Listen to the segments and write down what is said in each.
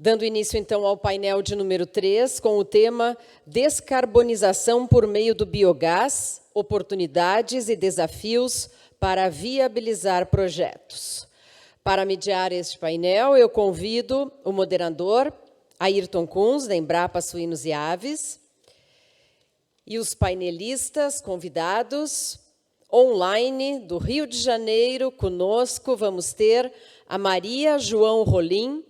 Dando início, então, ao painel de número 3, com o tema Descarbonização por meio do biogás, oportunidades e desafios para viabilizar projetos. Para mediar este painel, eu convido o moderador, Ayrton Kunz, da Embrapa Suínos e Aves, e os painelistas convidados online do Rio de Janeiro. Conosco vamos ter a Maria João Rolim,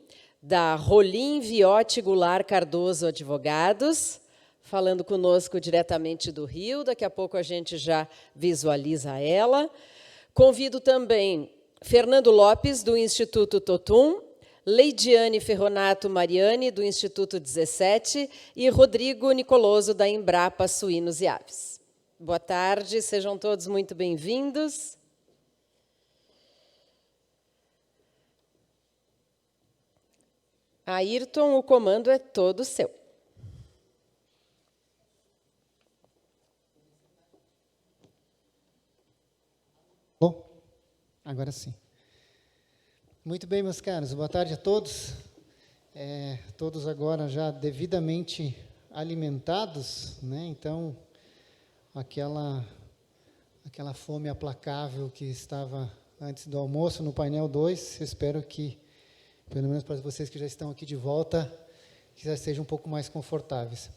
da Rolim Viotti Goulart Cardoso Advogados, falando conosco diretamente do Rio. Daqui a pouco a gente já visualiza ela. Convido também Fernando Lopes, do Instituto Totum, Leidiane Ferronato Mariani, do Instituto 17, e Rodrigo Nicoloso, da Embrapa Suínos e Aves. Boa tarde, sejam todos muito bem-vindos. Ayrton, o comando é todo seu. Bom, agora sim. Muito bem, meus caros, boa tarde a todos. Todos agora já devidamente alimentados, né? Então, aquela fome aplacável que estava antes do almoço no painel 2, eu espero que, pelo menos para vocês que já estão aqui de volta, que já estejam um pouco mais confortáveis.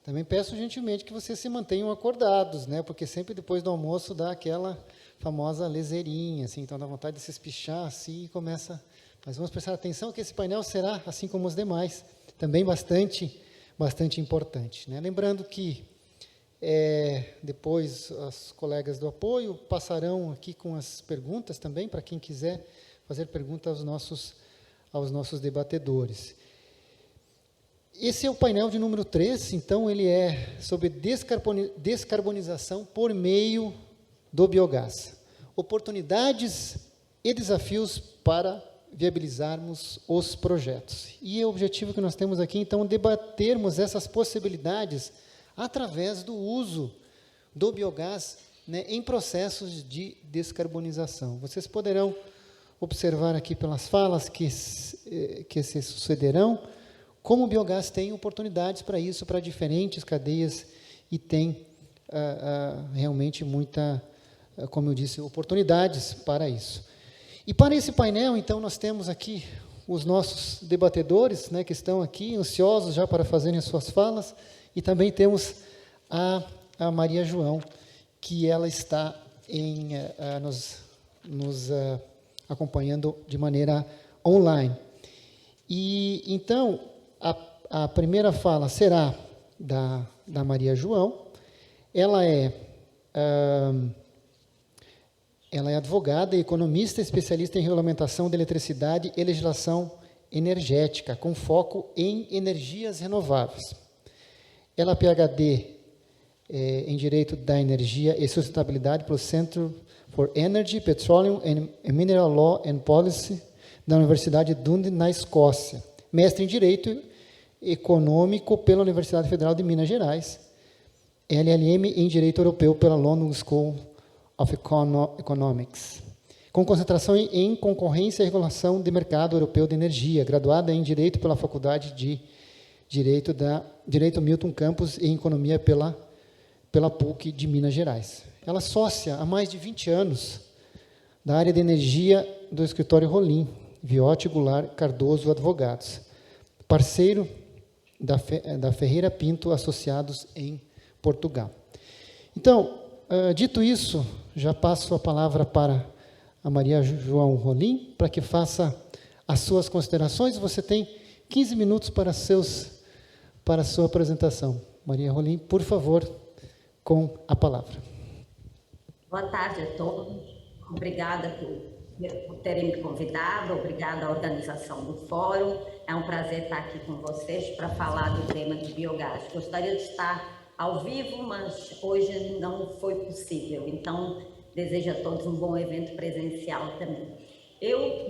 Também peço gentilmente que vocês se mantenham acordados, né? Porque sempre depois do almoço dá aquela famosa leseirinha, assim, então dá vontade de se espichar assim e começa. Mas vamos prestar atenção que esse painel será, assim como os demais, também bastante importante, né? Lembrando que depois os colegas do apoio passarão aqui com as perguntas também, para quem quiser fazer perguntas aos nossos debatedores. Esse é o painel de número 3, então ele é sobre descarbonização por meio do biogás. Oportunidades e desafios para viabilizarmos os projetos. E o objetivo que nós temos aqui, então, é debatermos essas possibilidades através do uso do biogás, né, em processos de descarbonização. Vocês poderão observar aqui pelas falas que se sucederão, como o biogás tem oportunidades para isso, para diferentes cadeias, e tem realmente muita, como eu disse, oportunidades para isso. E para esse painel, então, nós temos aqui os nossos debatedores, né, que estão aqui, ansiosos já para fazerem as suas falas, e também temos a Maria João, que ela está nos acompanhando de maneira online. E, então, a primeira fala será da Maria João. Ela é advogada, economista, especialista em regulamentação de eletricidade e legislação energética, com foco em energias renováveis. Ela é PhD em Direito da Energia e Sustentabilidade pelo Center for Energy, Petroleum and Mineral Law and Policy da Universidade de Dundee, na Escócia. Mestre em Direito Econômico pela Universidade Federal de Minas Gerais. LLM em Direito Europeu pela London School of Economics. Com concentração em Concorrência e Regulação de Mercado Europeu de Energia. Graduada em Direito pela Faculdade de Direito Milton Campos e em Economia pela PUC de Minas Gerais. Ela é sócia há mais de 20 anos da área de energia do escritório Rolim Viotti Goulart Cardoso Advogados, parceiro da Ferreira Pinto Associados em Portugal. Então, dito isso, já passo a palavra para a Maria João Rolim, para que faça as suas considerações. Você tem 15 minutos para a sua apresentação. Maria Rolim, por favor, com a palavra. Boa tarde a todos. Obrigada por terem me convidado, obrigada à organização do fórum. É um prazer estar aqui com vocês para falar do tema de biogás. Gostaria de estar ao vivo, mas hoje não foi possível. Então, desejo a todos um bom evento presencial também.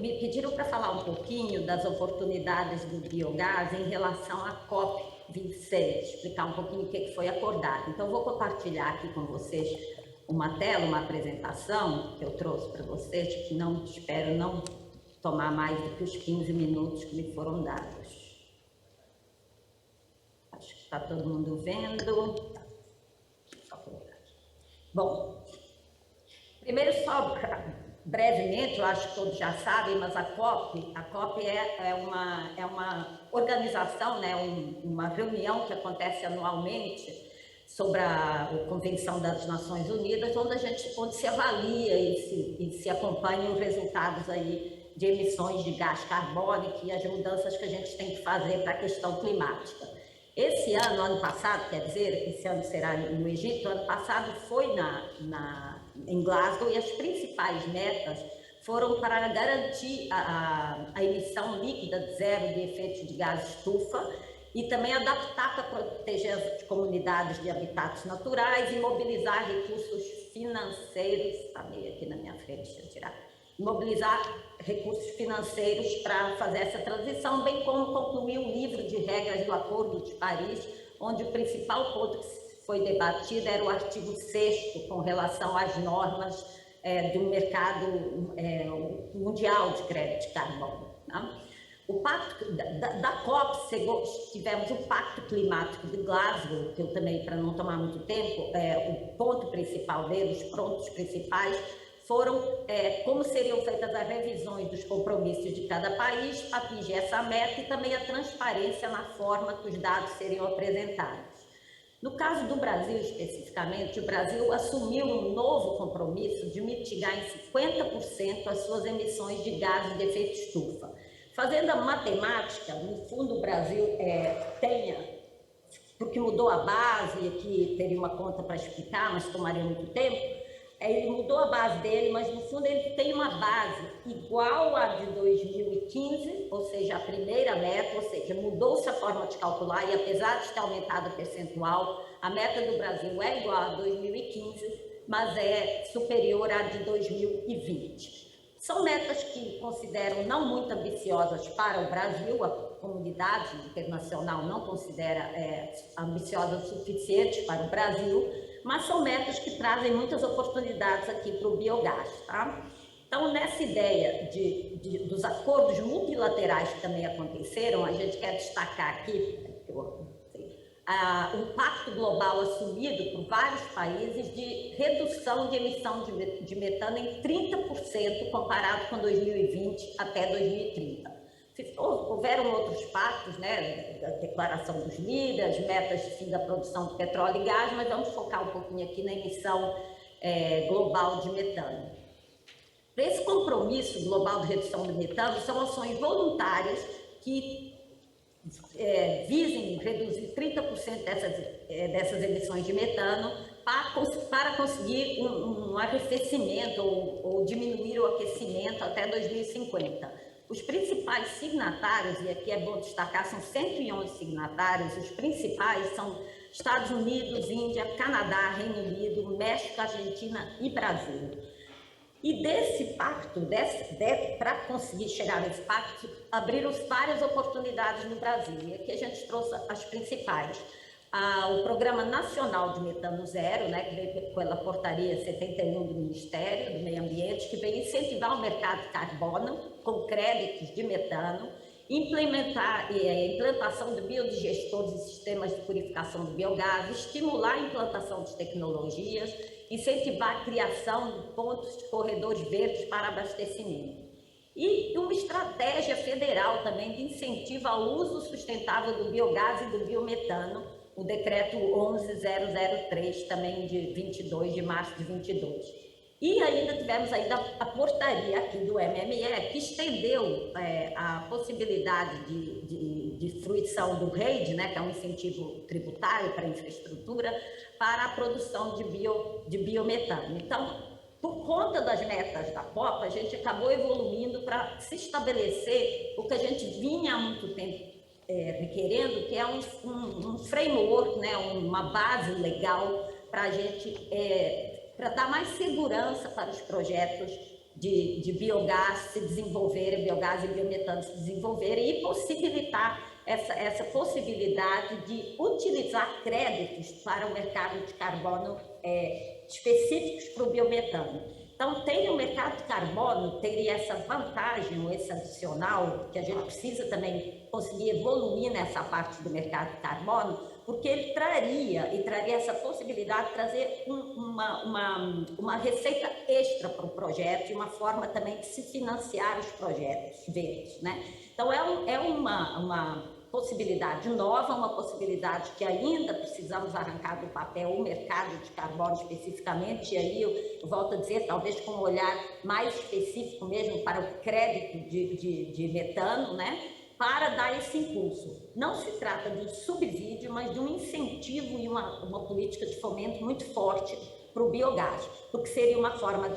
Me pediram para falar um pouquinho das oportunidades do biogás em relação à COP26, explicar um pouquinho o que foi acordado. Então, vou compartilhar aqui com vocês uma tela, uma apresentação que eu trouxe para vocês, que espero não tomar mais do que os 15 minutos que me foram dados. Está todo mundo vendo? Bom, primeiro só brevemente, eu acho que todos já sabem, mas a COP é uma organização, né, uma reunião que acontece anualmente sobre a Convenção das Nações Unidas, onde se avalia e se acompanham os resultados aí de emissões de gás carbônico e as mudanças que a gente tem que fazer para a questão climática. Esse ano passado, quer dizer, esse ano será no Egito, ano passado foi em Glasgow, e as principais metas foram para garantir a emissão líquida de zero de efeitos de gás estufa e também adaptar para proteger as comunidades de habitats naturais e mobilizar recursos financeiros, está meio aqui na minha frente, deixa eu tirar, mobilizar recursos financeiros para fazer essa transição, bem como concluir um livro de regras do Acordo de Paris, onde o principal ponto que foi debatido era o artigo 6º, com relação às normas do mercado mundial de crédito de carbono. Né? O pacto da COP, tivemos o Pacto Climático de Glasgow, que eu também, para não tomar muito tempo, o ponto principal dele, os pontos principais, foram como seriam feitas as revisões dos compromissos de cada país para atingir essa meta e também a transparência na forma que os dados seriam apresentados. No caso do Brasil, especificamente, o Brasil assumiu um novo compromisso de mitigar em 50% as suas emissões de gases de efeito estufa. Fazendo a matemática, no fundo o Brasil porque mudou a base, e aqui teria uma conta para explicar, mas tomaria muito tempo, ele mudou a base dele, mas no fundo ele tem uma base igual à de 2015, ou seja, a primeira meta, ou seja, mudou-se a forma de calcular e apesar de ter aumentado o percentual, a meta do Brasil é igual a 2015, mas é superior à de 2020. São metas que consideram não muito ambiciosas para o Brasil, a comunidade internacional não considera ambiciosas o suficiente para o Brasil, mas são metas que trazem muitas oportunidades aqui para o biogás. Tá? Então, nessa ideia dos acordos multilaterais que também aconteceram, a gente quer destacar aqui um pacto global assumido por vários países de redução de emissão de metano em 30% comparado com 2020 até 2030. Houveram outros pactos, né, da Declaração dos Líderes, metas de fim da produção de petróleo e gás, mas vamos focar um pouquinho aqui na emissão global de metano. Para esse compromisso global de redução de metano, são ações voluntárias que visem reduzir 30% dessas emissões de metano para conseguir um arrefecimento ou diminuir o aquecimento até 2050. Os principais signatários, e aqui é bom destacar, são 111 signatários, os principais são Estados Unidos, Índia, Canadá, Reino Unido, México, Argentina e Brasil. E desse pacto, para conseguir chegar nesse pacto, abriram-se várias oportunidades no Brasil. E aqui a gente trouxe as principais. O Programa Nacional de Metano Zero, né, que veio pela Portaria 71 do Ministério do Meio Ambiente, que veio incentivar o mercado de carbono com créditos de metano, implementar a implantação de biodigestores e sistemas de purificação de biogás, estimular a implantação de tecnologias, incentivar a criação de pontos de corredores verdes para abastecimento. E uma estratégia federal também de incentivo ao uso sustentável do biogás e do biometano, o decreto 11003, também de 22 de março de 22. E ainda tivemos a portaria aqui do MME, que estendeu a possibilidade de fruição do REID, né, que é um incentivo tributário para a infraestrutura, para a produção de biometano. Então, por conta das metas da COP, a gente acabou evoluindo para se estabelecer o que a gente vinha há muito tempo requerendo, que é um framework, né, uma base legal para a gente, para dar mais segurança para os projetos de biogás se desenvolverem, biogás e biometano se desenvolverem e possibilitar essa possibilidade de utilizar créditos para o mercado de carbono específicos para o biometano. Então, o mercado de carbono teria essa vantagem, ou esse adicional, que a gente precisa também conseguir evoluir nessa parte do mercado de carbono, porque ele traria essa possibilidade de trazer uma receita extra para o projeto e uma forma também de se financiar os projetos verdes, né? Então, é uma possibilidade nova, uma possibilidade que ainda precisamos arrancar do papel o mercado de carbono especificamente, e aí eu volto a dizer, talvez com um olhar mais específico mesmo para o crédito de metano, né? Para dar esse impulso. Não se trata de um subsídio, mas de um incentivo e uma política de fomento muito forte para o biogás, o que seria uma forma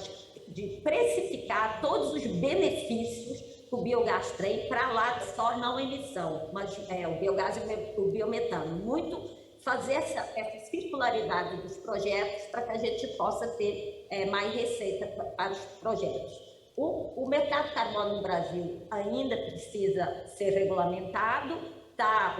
de precificar todos os benefícios que o biogás tem para lá de só não emissão, mas o biogás e o biometano. Muito fazer essa circularidade dos projetos para que a gente possa ter mais receita para os projetos. O mercado de carbono no Brasil ainda precisa ser regulamentado, tá?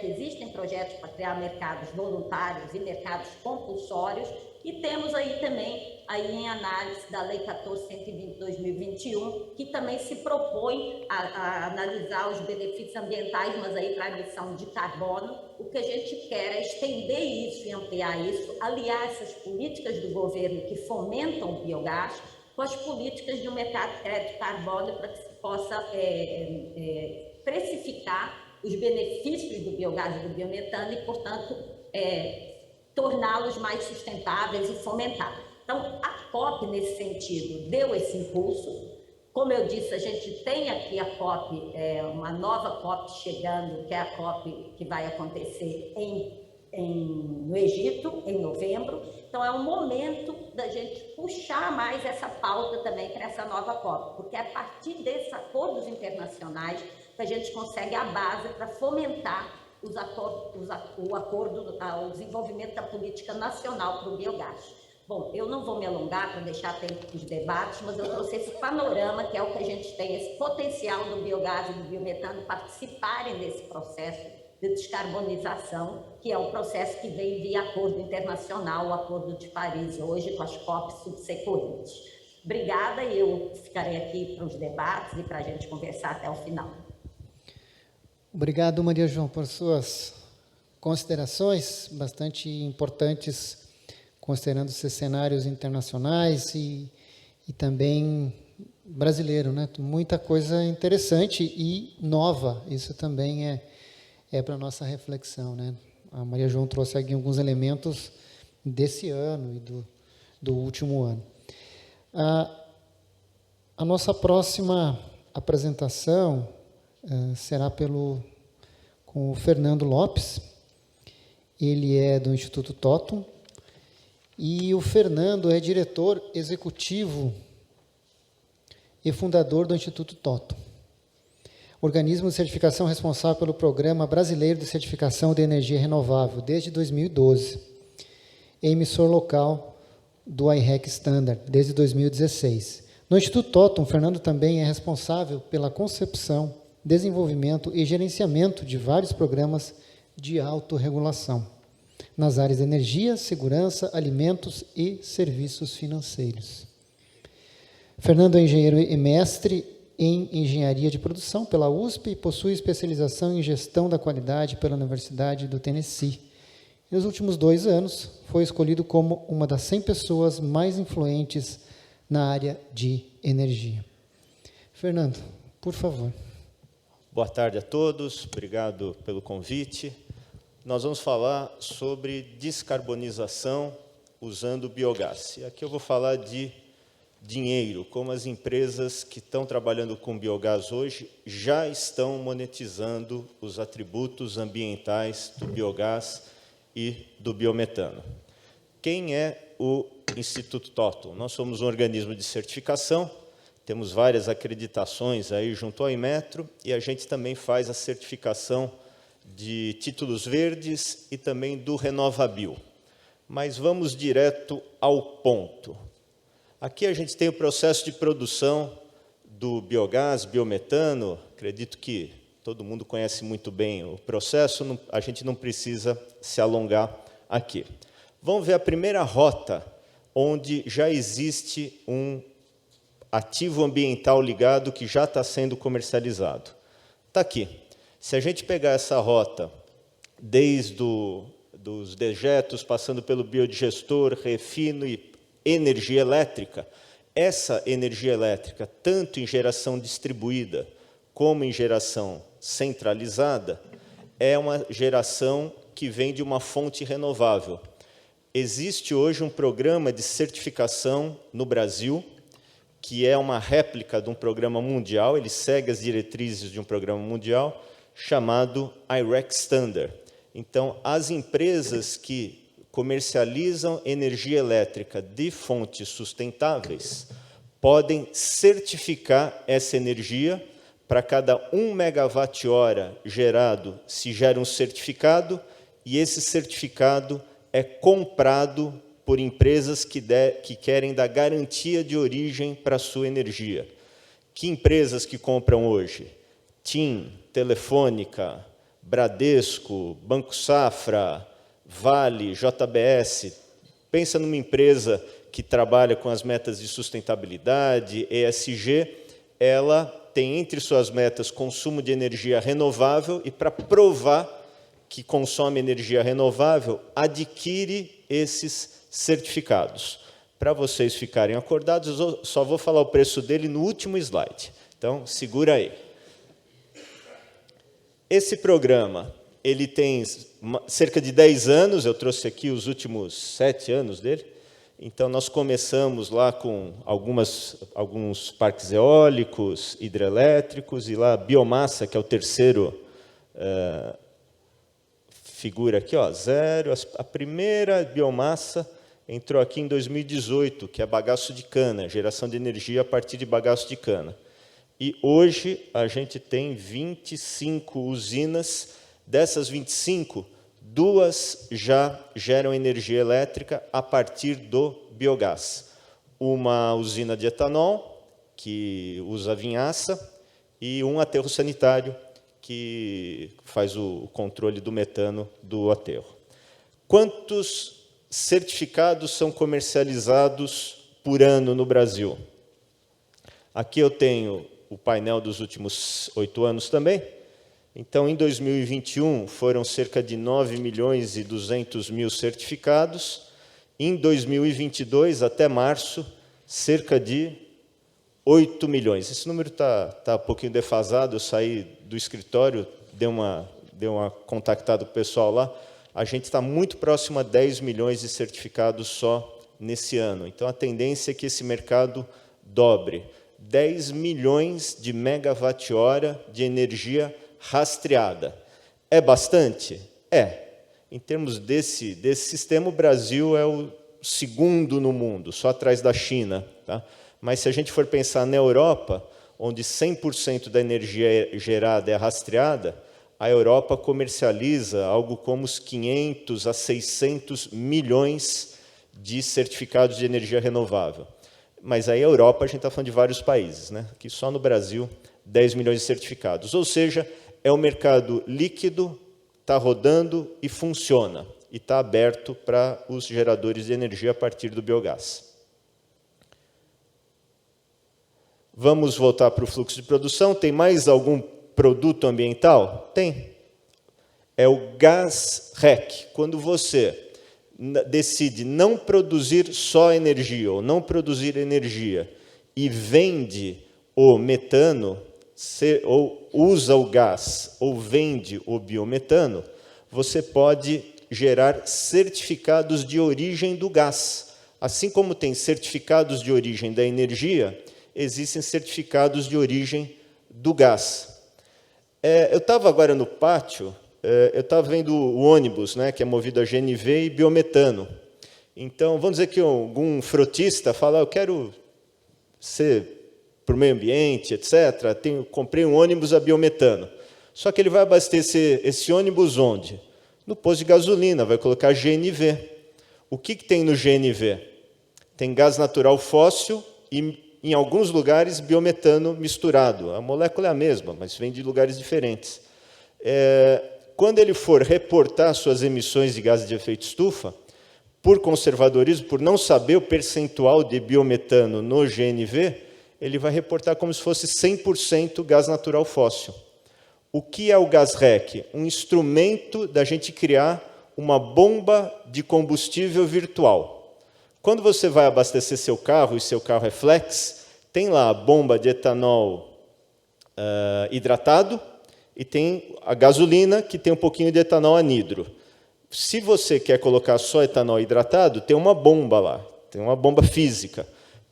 Existem projetos para criar mercados voluntários e mercados compulsórios, e temos aí também em análise da Lei 14.120 de 2021, que também se propõe a analisar os benefícios ambientais, mas aí para a emissão de carbono. O que a gente quer é estender isso e ampliar isso, aliar essas políticas do governo que fomentam o biogás com as políticas de um mercado de crédito de carbono para que se possa precificar os benefícios do biogás e do biometano e, portanto, torná-los mais sustentáveis e fomentar. Então, a COP, nesse sentido, deu esse impulso. Como eu disse, a gente tem aqui a COP, uma nova COP chegando, que é a COP que vai acontecer no Egito, em novembro. Então, é um momento da gente puxar mais essa pauta também para essa nova COP, porque é a partir desses acordos internacionais que a gente consegue a base para fomentar o desenvolvimento da política nacional para o biogás. Bom, eu não vou me alongar para deixar tempo para os debates, mas eu trouxe esse panorama, que é o que a gente tem, esse potencial do biogás e do biometano participarem desse processo de descarbonização, que é um processo que vem via acordo internacional, o Acordo de Paris, hoje com as COPs subsequentes. Obrigada, e eu ficarei aqui para os debates e para a gente conversar até o final. Obrigado, Maria João, por suas considerações bastante importantes, considerando esses cenários internacionais e também brasileiro, né? Muita coisa interessante e nova, isso também é para a nossa reflexão, né? A Maria João trouxe aqui alguns elementos desse ano e do último ano. A nossa próxima apresentação será com o Fernando Lopes. Ele é do Instituto Totum, e o Fernando é diretor executivo e fundador do Instituto Totum, organismo de certificação responsável pelo Programa Brasileiro de Certificação de Energia Renovável, desde 2012, e emissor local do I-REC Standard, desde 2016. No Instituto Totum, Fernando também é responsável pela concepção, desenvolvimento e gerenciamento de vários programas de autorregulação nas áreas de energia, segurança, alimentos e serviços financeiros. Fernando é engenheiro e mestre em engenharia de produção pela USP e possui especialização em gestão da qualidade pela Universidade do Tennessee. Nos últimos 2 anos, foi escolhido como uma das 100 pessoas mais influentes na área de energia. Fernando, por favor. Boa tarde a todos, obrigado pelo convite. Nós vamos falar sobre descarbonização usando biogás. E aqui eu vou falar de dinheiro, como as empresas que estão trabalhando com biogás hoje já estão monetizando os atributos ambientais do biogás e do biometano. Quem é o Instituto Totum? Nós somos um organismo de certificação, temos várias acreditações aí junto ao Inmetro, e a gente também faz a certificação de títulos verdes e também do RenovaBio. Mas vamos direto ao ponto. Aqui a gente tem o processo de produção do biogás, biometano. Acredito que todo mundo conhece muito bem o processo, a gente não precisa se alongar aqui. Vamos ver a primeira rota, onde já existe um ativo ambiental ligado que já está sendo comercializado. Está aqui. Se a gente pegar essa rota, desde dos dejetos, passando pelo biodigestor, refino e energia elétrica, essa energia elétrica, tanto em geração distribuída como em geração centralizada, é uma geração que vem de uma fonte renovável. Existe hoje um programa de certificação no Brasil, que é uma réplica de um programa mundial, ele segue as diretrizes de um programa mundial, chamado I-REC Standard. Então, as empresas que comercializam energia elétrica de fontes sustentáveis podem certificar essa energia. Para cada 1 megawatt-hora gerado, se gera um certificado, e esse certificado é comprado por empresas que querem dar garantia de origem para a sua energia. Que empresas que compram hoje? TIM, Telefônica, Bradesco, Banco Safra, Vale, JBS. Pensa numa empresa que trabalha com as metas de sustentabilidade, ESG, ela tem entre suas metas consumo de energia renovável e, para provar que consome energia renovável, adquire esses certificados. Para vocês ficarem acordados, eu só vou falar o preço dele no último slide. Então, segura aí. Esse programa ele tem cerca de 10 anos, eu trouxe aqui os últimos 7 anos dele. Então, nós começamos lá com alguns parques eólicos, hidrelétricos, e lá a biomassa, que é o terceiro figura aqui, ó, 0. A primeira biomassa entrou aqui em 2018, que é bagaço de cana, geração de energia a partir de bagaço de cana. E hoje a gente tem 25 usinas, dessas 25, 2 já geram energia elétrica a partir do biogás. Uma usina de etanol, que usa vinhaça, e um aterro sanitário, que faz o controle do metano do aterro. Quantos certificados são comercializados por ano no Brasil? Aqui eu tenho o painel dos últimos 8 anos também. Então, em 2021, foram cerca de 9.200.000 certificados. Em 2022, até março, cerca de 8 milhões. Esse número está um pouquinho defasado, eu saí do escritório, dei uma contactada com o pessoal lá. A gente está muito próximo a 10 milhões de certificados só nesse ano. Então, a tendência é que esse mercado dobre. 10 milhões de megawatt-hora de energia rastreada. É bastante? É. Em termos desse sistema, o Brasil é o segundo no mundo, só atrás da China. Tá? Mas, se a gente for pensar na Europa, onde 100% da energia gerada é rastreada, a Europa comercializa algo como os 500 a 600 milhões de certificados de energia renovável. Mas aí a Europa, a gente está falando de vários países, né? Aqui só no Brasil, 10 milhões de certificados. Ou seja, é um mercado líquido, está rodando e funciona. E está aberto para os geradores de energia a partir do biogás. Vamos voltar para o fluxo de produção. Tem mais algum produto ambiental? Tem. É o gás REC. Quando você decide não produzir só energia, ou não produzir energia, e vende o metano, ou usa o gás, ou vende o biometano, você pode gerar certificados de origem do gás. Assim como tem certificados de origem da energia, existem certificados de origem do gás. Eu estava agora no pátio, eu estava vendo o ônibus, né, que é movido a GNV e biometano. Então, vamos dizer que algum frotista fala, eu quero ser para o meio ambiente, etc. Comprei um ônibus a biometano. Só que ele vai abastecer esse ônibus onde? No posto de gasolina, vai colocar GNV. O que tem no GNV? Tem gás natural fóssil e, em alguns lugares, biometano misturado. A molécula é a mesma, mas vem de lugares diferentes. Quando ele for reportar suas emissões de gases de efeito estufa, por conservadorismo, por não saber o percentual de biometano no GNV, ele vai reportar como se fosse 100% gás natural fóssil. O que é o GasRec? Um instrumento da gente criar uma bomba de combustível virtual. Quando você vai abastecer seu carro, e seu carro é flex, tem lá a bomba de etanol hidratado e tem a gasolina, que tem um pouquinho de etanol anidro. Se você quer colocar só etanol hidratado, tem uma bomba lá, tem uma bomba física.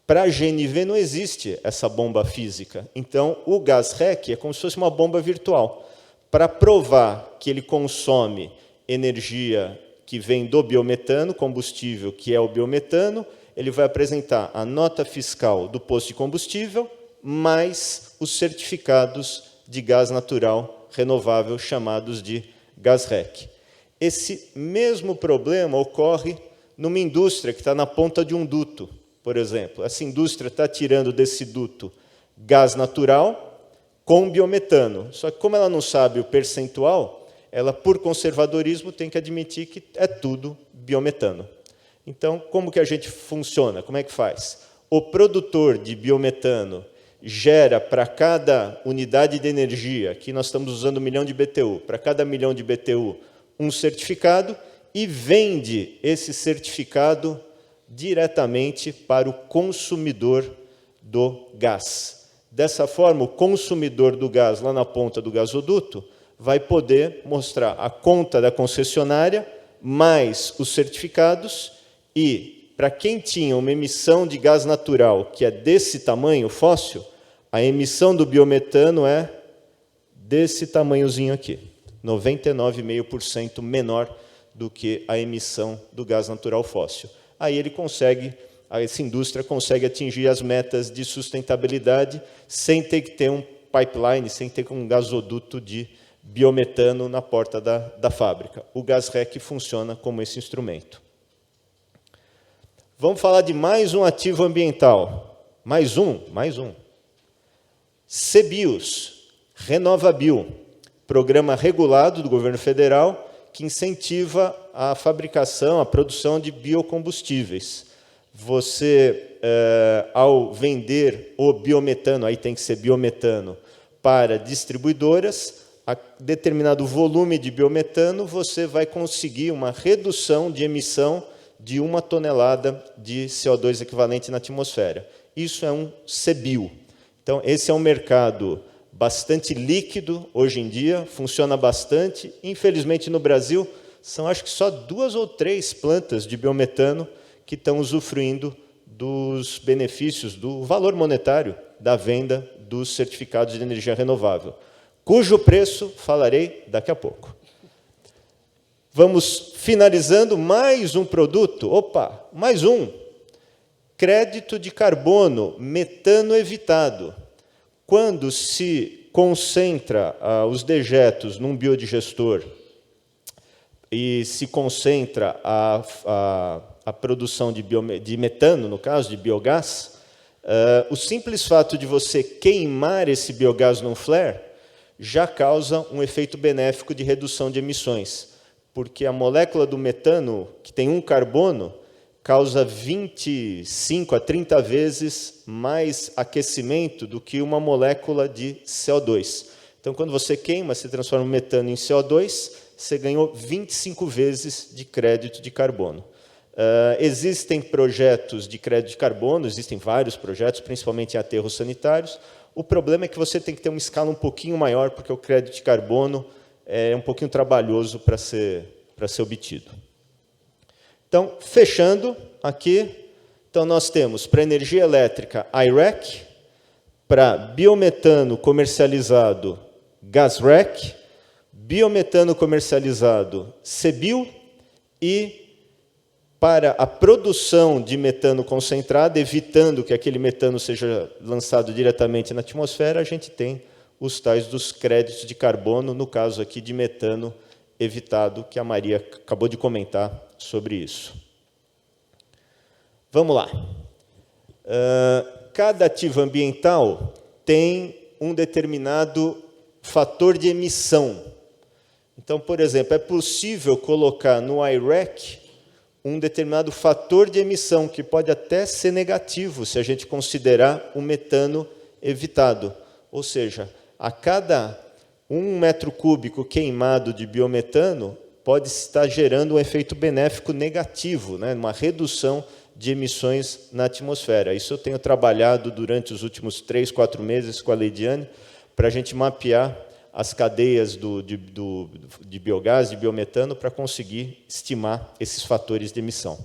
Para a GNV não existe essa bomba física. Então, o GasRec é como se fosse uma bomba virtual. Para provar que ele consome energia que vem do biometano, combustível que é o biometano, ele vai apresentar a nota fiscal do posto de combustível, mais os certificados de gás natural renovável, chamados de GasRec. Esse mesmo problema ocorre numa indústria que está na ponta de um duto, por exemplo. Essa indústria está tirando desse duto gás natural com biometano. Só que, como ela não sabe o percentual, ela, por conservadorismo, tem que admitir que é tudo biometano. Então, como que a gente funciona? Como é que faz? O produtor de biometano gera para cada unidade de energia, aqui nós estamos usando 1 milhão de BTU, para cada 1 milhão de BTU, um certificado, e vende esse certificado diretamente para o consumidor do gás. Dessa forma, o consumidor do gás, lá na ponta do gasoduto, vai poder mostrar a conta da concessionária, mais os certificados, e, para quem tinha uma emissão de gás natural, que é desse tamanho, fóssil, a emissão do biometano é desse tamanhozinho aqui, 99,5% menor do que a emissão do gás natural fóssil. Aí ele consegue, essa indústria consegue atingir as metas de sustentabilidade sem ter que ter um pipeline, sem ter um gasoduto de biometano na porta da fábrica. O GasRec funciona como esse instrumento. Vamos falar de mais um ativo ambiental. Mais um. CBIOS, RenovaBio, programa regulado do governo federal que incentiva a fabricação, a produção de biocombustíveis. Você, ao vender o biometano, aí tem que ser biometano, para distribuidoras, a determinado volume de biometano, você vai conseguir uma redução de emissão de 1 tonelada de CO2 equivalente na atmosfera. Isso é um CBIO. Então, esse é um mercado bastante líquido hoje em dia, funciona bastante. Infelizmente, no Brasil, são acho que só 2 ou 3 plantas de biometano que estão usufruindo dos benefícios, do valor monetário da venda dos certificados de energia renovável, cujo preço falarei daqui a pouco. Vamos finalizando mais um produto. Opa, mais um. Crédito de carbono, metano evitado. Quando se concentra os dejetos num biodigestor e se concentra a produção de metano, no caso, de biogás, o simples fato de você queimar esse biogás num flare já causa um efeito benéfico de redução de emissões, porque a molécula do metano, que tem um carbono, causa 25 a 30 vezes mais aquecimento do que uma molécula de CO2. Então, quando você queima, você transforma o metano em CO2, você ganhou 25 vezes de crédito de carbono. Existem projetos de crédito de carbono, existem vários projetos, principalmente em aterros sanitários. O problema é que você tem que ter uma escala um pouquinho maior, porque o crédito de carbono é um pouquinho trabalhoso para ser obtido. Então, fechando aqui, então nós temos para energia elétrica I-REC, para biometano comercializado GasRec, biometano comercializado CBIO e para a produção de metano concentrado, evitando que aquele metano seja lançado diretamente na atmosfera, a gente tem os tais dos créditos de carbono, no caso aqui de metano evitado, que a Maria acabou de comentar sobre isso. Vamos lá. Cada ativo ambiental tem um determinado fator de emissão. Então, por exemplo, é possível colocar no I-REC um determinado fator de emissão, que pode até ser negativo, se a gente considerar o metano evitado. Ou seja, a cada 1 metro cúbico queimado de biometano pode estar gerando um efeito benéfico negativo, né, uma redução de emissões na atmosfera. Isso eu tenho trabalhado durante os últimos 3, 4 meses com a Leidiane, para a gente mapear as cadeias de biogás, de biometano, para conseguir estimar esses fatores de emissão.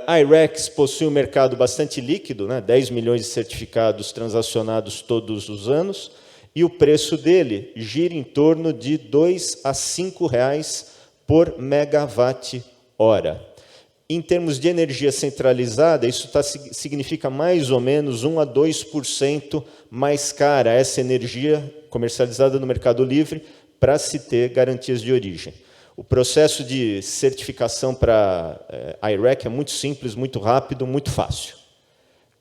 A I-REX possui um mercado bastante líquido, né, 10 milhões de certificados transacionados todos os anos, e o preço dele gira em torno de R$ 2 a R$ 5 por megawatt-hora. Em termos de energia centralizada, isso significa mais ou menos 1 a 2% mais cara essa energia comercializada no Mercado Livre para se ter garantias de origem. O processo de certificação para I-REC é muito simples, muito rápido, muito fácil.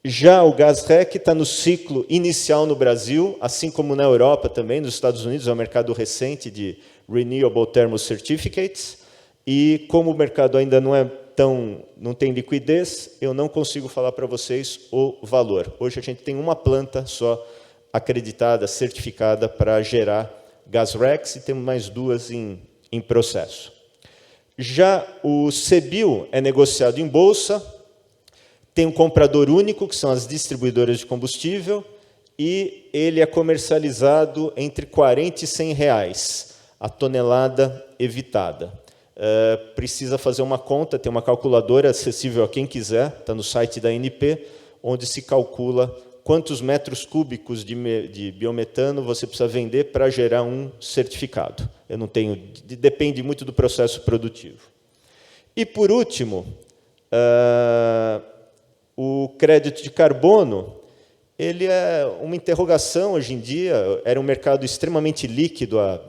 Já o GasREC está no ciclo inicial no Brasil, assim como na Europa também, nos Estados Unidos, é um mercado recente de Renewable Thermal Certificates, e como o mercado ainda não tem liquidez, eu não consigo falar para vocês o valor. Hoje a gente tem uma planta só acreditada, certificada para gerar GasRECs, e temos mais 2 em processo. Já o CBIO é negociado em bolsa, tem um comprador único, que são as distribuidoras de combustível, e ele é comercializado entre R$ 40 e R$ 100 a tonelada evitada. Precisa fazer uma conta, tem uma calculadora acessível a quem quiser, está no site da ANP, onde se calcula quantos metros cúbicos de biometano você precisa vender para gerar um certificado. Eu não tenho, depende muito do processo produtivo. E, por último, o crédito de carbono, ele é uma interrogação hoje em dia, era um mercado extremamente líquido há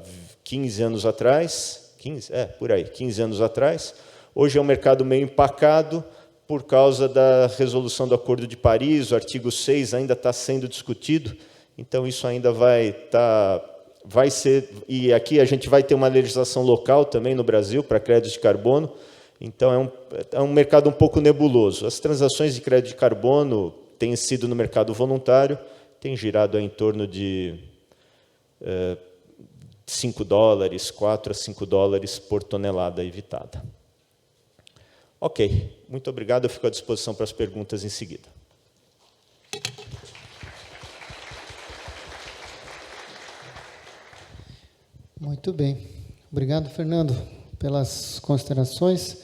15 anos atrás, 15 anos atrás. Hoje é um mercado meio empacado por causa da resolução do Acordo de Paris, o artigo 6 ainda está sendo discutido, então isso ainda vai ser, e aqui a gente vai ter uma legislação local também no Brasil para crédito de carbono, então é um mercado um pouco nebuloso. As transações de crédito de carbono têm sido no mercado voluntário, tem girado em torno de $5, 4 a 5 dólares por tonelada evitada. Ok, muito obrigado, eu fico à disposição para as perguntas em seguida. Muito bem. Obrigado, Fernando, pelas considerações.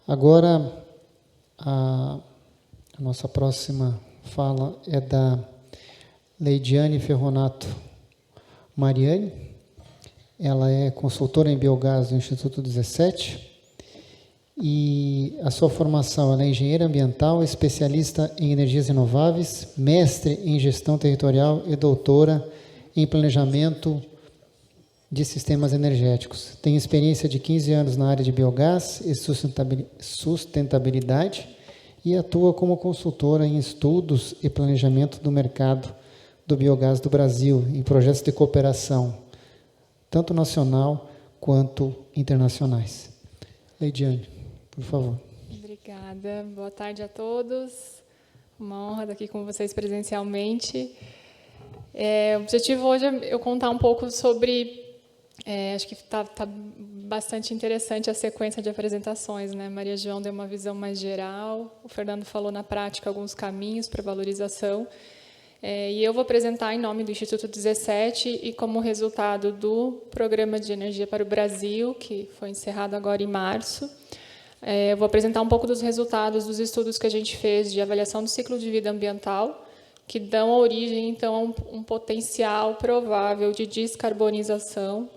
Agora, a nossa próxima fala é da Leidiane Ferronato Mariani. Ela é consultora em biogás do Instituto 17 e a sua formação ela é engenheira ambiental, especialista em energias renováveis, mestre em gestão territorial e doutora em planejamento de sistemas energéticos. Tem experiência de 15 anos na área de biogás e sustentabilidade e atua como consultora em estudos e planejamento do mercado do biogás do Brasil, em projetos de cooperação, tanto nacional quanto internacionais. Leidiane, por favor. Obrigada. Boa tarde a todos. Uma honra estar aqui com vocês presencialmente. O objetivo hoje é eu contar um pouco sobre... acho que está bastante interessante a sequência de apresentações, né? Maria João deu uma visão mais geral, o Fernando falou na prática alguns caminhos para valorização, e eu vou apresentar em nome do Instituto 17 e como resultado do Programa de Energia para o Brasil, que foi encerrado agora em março. Eu vou apresentar um pouco dos resultados dos estudos que a gente fez de avaliação do ciclo de vida ambiental, que dão origem, então, a um potencial provável de descarbonização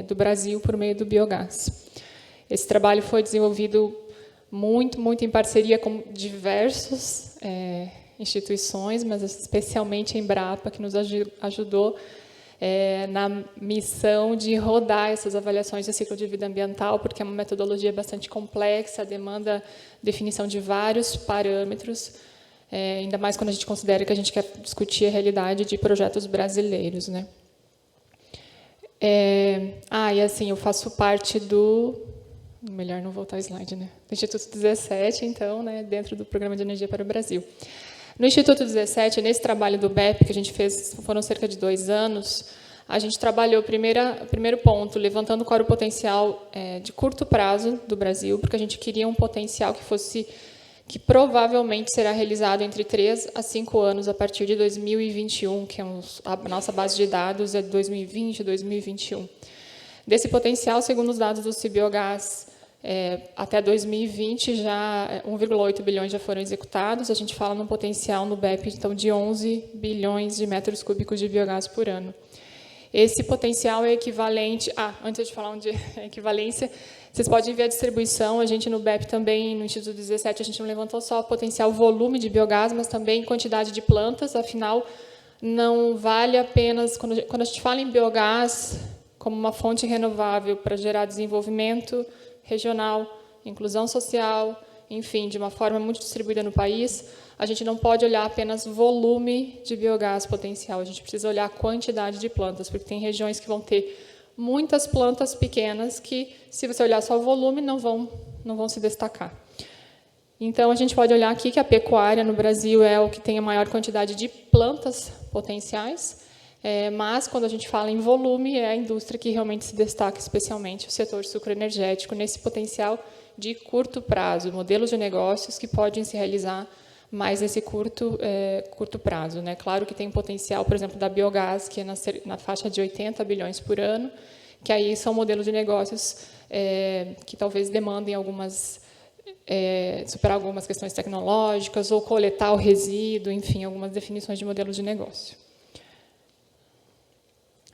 do Brasil por meio do biogás. Esse trabalho foi desenvolvido muito em parceria com diversas instituições, mas especialmente a Embrapa, que nos ajudou na missão de rodar essas avaliações de ciclo de vida ambiental, porque é uma metodologia bastante complexa, demanda definição de vários parâmetros, ainda mais quando a gente considera que a gente quer discutir a realidade de projetos brasileiros, né? E assim, eu faço parte do... Melhor não voltar ao slide, né? Do Instituto 17, então, né, dentro do Programa de Energia para o Brasil. No Instituto 17, nesse trabalho do BEP que a gente fez, foram cerca de 2 anos, a gente trabalhou, primeiro ponto, levantando qual era o potencial de curto prazo do Brasil, porque a gente queria um potencial que provavelmente será realizado entre 3 a 5 anos a partir de 2021, que é a nossa base de dados é de 2020 e 2021. Desse potencial, segundo os dados do Cibiogás, até 2020, já 1,8 bilhões já foram executados. A gente fala num potencial no BEP, então, de 11 bilhões de metros cúbicos de biogás por ano. Esse potencial é equivalente... antes de falar onde é equivalência, vocês podem ver a distribuição. A gente, no BEP também, no Instituto 17, a gente não levantou só o potencial volume de biogás, mas também quantidade de plantas. Afinal, não vale apenas... Quando a gente fala em biogás como uma fonte renovável para gerar desenvolvimento regional, inclusão social, enfim, de uma forma muito distribuída no país, a gente não pode olhar apenas volume de biogás potencial, a gente precisa olhar a quantidade de plantas, porque tem regiões que vão ter muitas plantas pequenas que, se você olhar só o volume, não vão se destacar. Então, a gente pode olhar aqui que a pecuária no Brasil é o que tem a maior quantidade de plantas potenciais, mas, quando a gente fala em volume, é a indústria que realmente se destaca, especialmente o setor sucroenergético, nesse potencial de curto prazo, modelos de negócios que podem se realizar mais nesse curto prazo, né? Claro que tem um potencial, por exemplo, da biogás, que é na faixa de 80 bilhões por ano, que aí são modelos de negócios que talvez demandem superar algumas questões tecnológicas ou coletar o resíduo, enfim, algumas definições de modelos de negócio.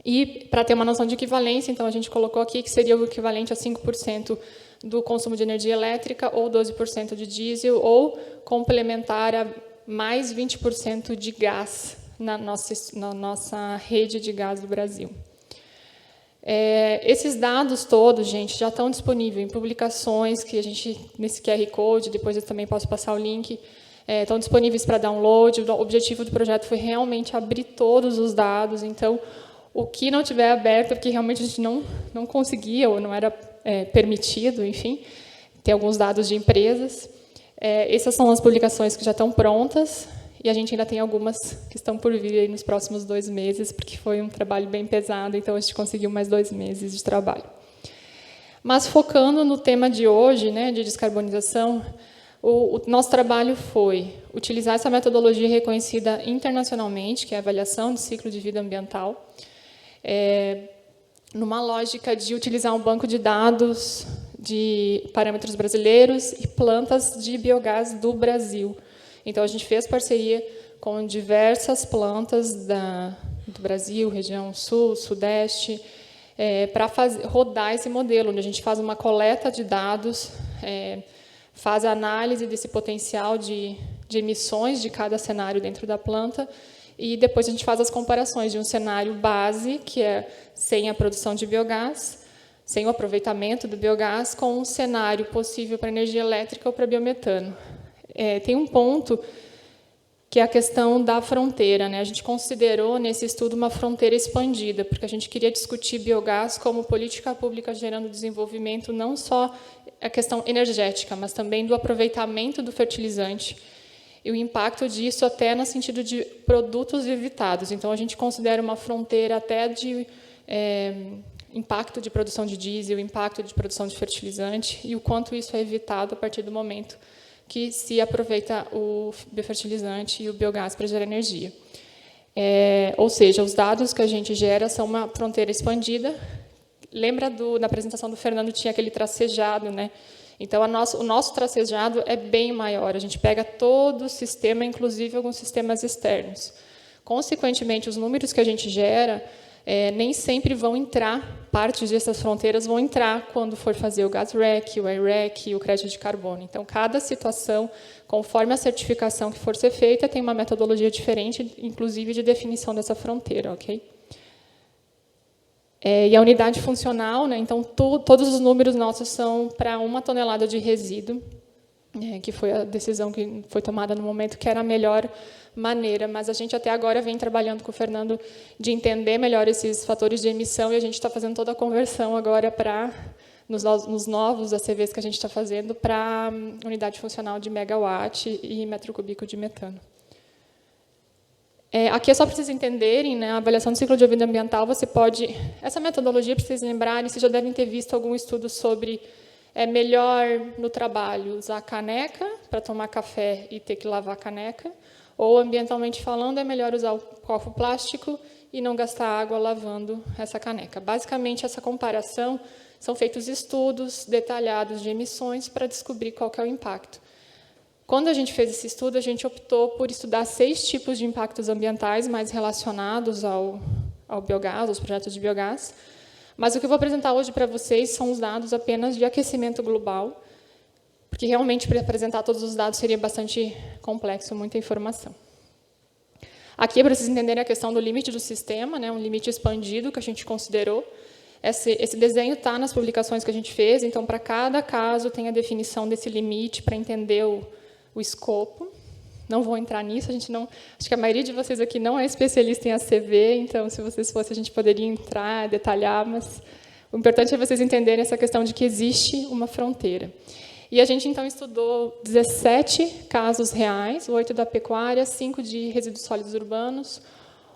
E, para ter uma noção de equivalência, então, a gente colocou aqui que seria o equivalente a 5% do consumo de energia elétrica, ou 12% de diesel, ou complementar a mais 20% de gás na nossa rede de gás do Brasil. Esses dados todos, gente, já estão disponíveis em publicações que a gente, nesse QR Code, depois eu também posso passar o link, estão disponíveis para download. O objetivo do projeto foi realmente abrir todos os dados, então, o que não tiver aberto, porque realmente a gente não conseguia, ou não era permitido, enfim, ter alguns dados de empresas. Essas são as publicações que já estão prontas, e a gente ainda tem algumas que estão por vir aí nos próximos 2 meses, porque foi um trabalho bem pesado, então a gente conseguiu mais 2 meses de trabalho. Mas, focando no tema de hoje, né, de descarbonização, o nosso trabalho foi utilizar essa metodologia reconhecida internacionalmente, que é a avaliação de ciclo de vida ambiental, numa lógica de utilizar um banco de dados de parâmetros brasileiros e plantas de biogás do Brasil. Então, a gente fez parceria com diversas plantas do Brasil, região sul, sudeste, para rodar esse modelo, onde a gente faz uma coleta de dados, faz a análise desse potencial de emissões de cada cenário dentro da planta, e depois a gente faz as comparações de um cenário base, que é sem a produção de biogás, sem o aproveitamento do biogás, com um cenário possível para energia elétrica ou para biometano. Tem um ponto que é a questão da fronteira, né? A gente considerou, nesse estudo, uma fronteira expandida, porque a gente queria discutir biogás como política pública gerando desenvolvimento, não só a questão energética, mas também do aproveitamento do fertilizante, e o impacto disso até no sentido de produtos evitados. Então, a gente considera uma fronteira até de impacto de produção de diesel, impacto de produção de fertilizante, e o quanto isso é evitado a partir do momento que se aproveita o biofertilizante e o biogás para gerar energia. Ou seja, os dados que a gente gera são uma fronteira expandida. Lembra na apresentação do Fernando, tinha aquele tracejado, né? Então, o nosso tracejado é bem maior. A gente pega todo o sistema, inclusive alguns sistemas externos. Consequentemente, os números que a gente gera nem sempre vão entrar, partes dessas fronteiras vão entrar quando for fazer o gas REC, o I-REC e o crédito de carbono. Então, cada situação, conforme a certificação que for ser feita, tem uma metodologia diferente, inclusive de definição dessa fronteira, ok? E a unidade funcional, né, então, todos os números nossos são para 1 tonelada de resíduo, que foi a decisão que foi tomada no momento, que era a melhor maneira, mas a gente até agora vem trabalhando com o Fernando de entender melhor esses fatores de emissão, e a gente está fazendo toda a conversão agora nos novos ACVs que a gente está fazendo para unidade funcional de megawatt e metro cúbico de metano. Aqui é só para vocês entenderem, né, a avaliação do ciclo de vida ambiental, você pode... Essa metodologia, para vocês lembrarem, vocês já devem ter visto algum estudo sobre melhor no trabalho usar caneca para tomar café e ter que lavar a caneca, ou, ambientalmente falando, é melhor usar o copo plástico e não gastar água lavando essa caneca. Basicamente, essa comparação, são feitos estudos detalhados de emissões para descobrir qual que é o impacto. Quando a gente fez esse estudo, a gente optou por estudar 6 tipos de impactos ambientais mais relacionados ao biogás, aos projetos de biogás. Mas o que eu vou apresentar hoje para vocês são os dados apenas de aquecimento global, porque realmente para apresentar todos os dados seria bastante complexo, muita informação. Aqui é para vocês entenderem a questão do limite do sistema, né, um limite expandido que a gente considerou. Esse desenho está nas publicações que a gente fez, então, para cada caso, tem a definição desse limite para entender o escopo. Não vou entrar nisso, a gente não, acho que a maioria de vocês aqui não é especialista em ACV, então, se vocês fossem, a gente poderia entrar, detalhar, mas o importante é vocês entenderem essa questão de que existe uma fronteira. E a gente, então, estudou 17 casos reais, 8 da pecuária, 5 de resíduos sólidos urbanos,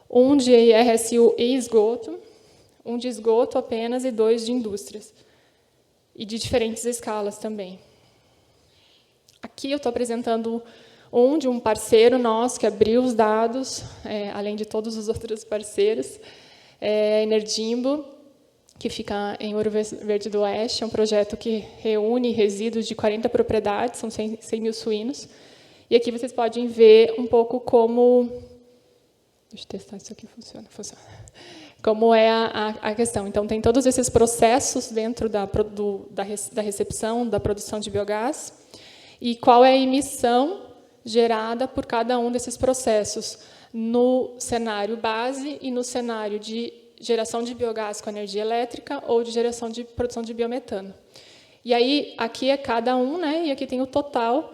1 de RSU e esgoto, 1 de esgoto apenas e 2 de indústrias. E de diferentes escalas também. Aqui eu estou apresentando de um parceiro nosso que abriu os dados, além de todos os outros parceiros, Energimbo, que fica em Ouro Verde do Oeste, é um projeto que reúne resíduos de 40 propriedades, são 100 mil suínos. E aqui vocês podem ver um pouco como... Deixa eu testar se isso aqui funciona. Como é a questão. Então, tem todos esses processos dentro da recepção, da produção de biogás, e qual é a emissão gerada por cada um desses processos no cenário base e no cenário de geração de biogás com energia elétrica ou de geração de produção de biometano. E aí, aqui é cada um, né? E aqui tem o total.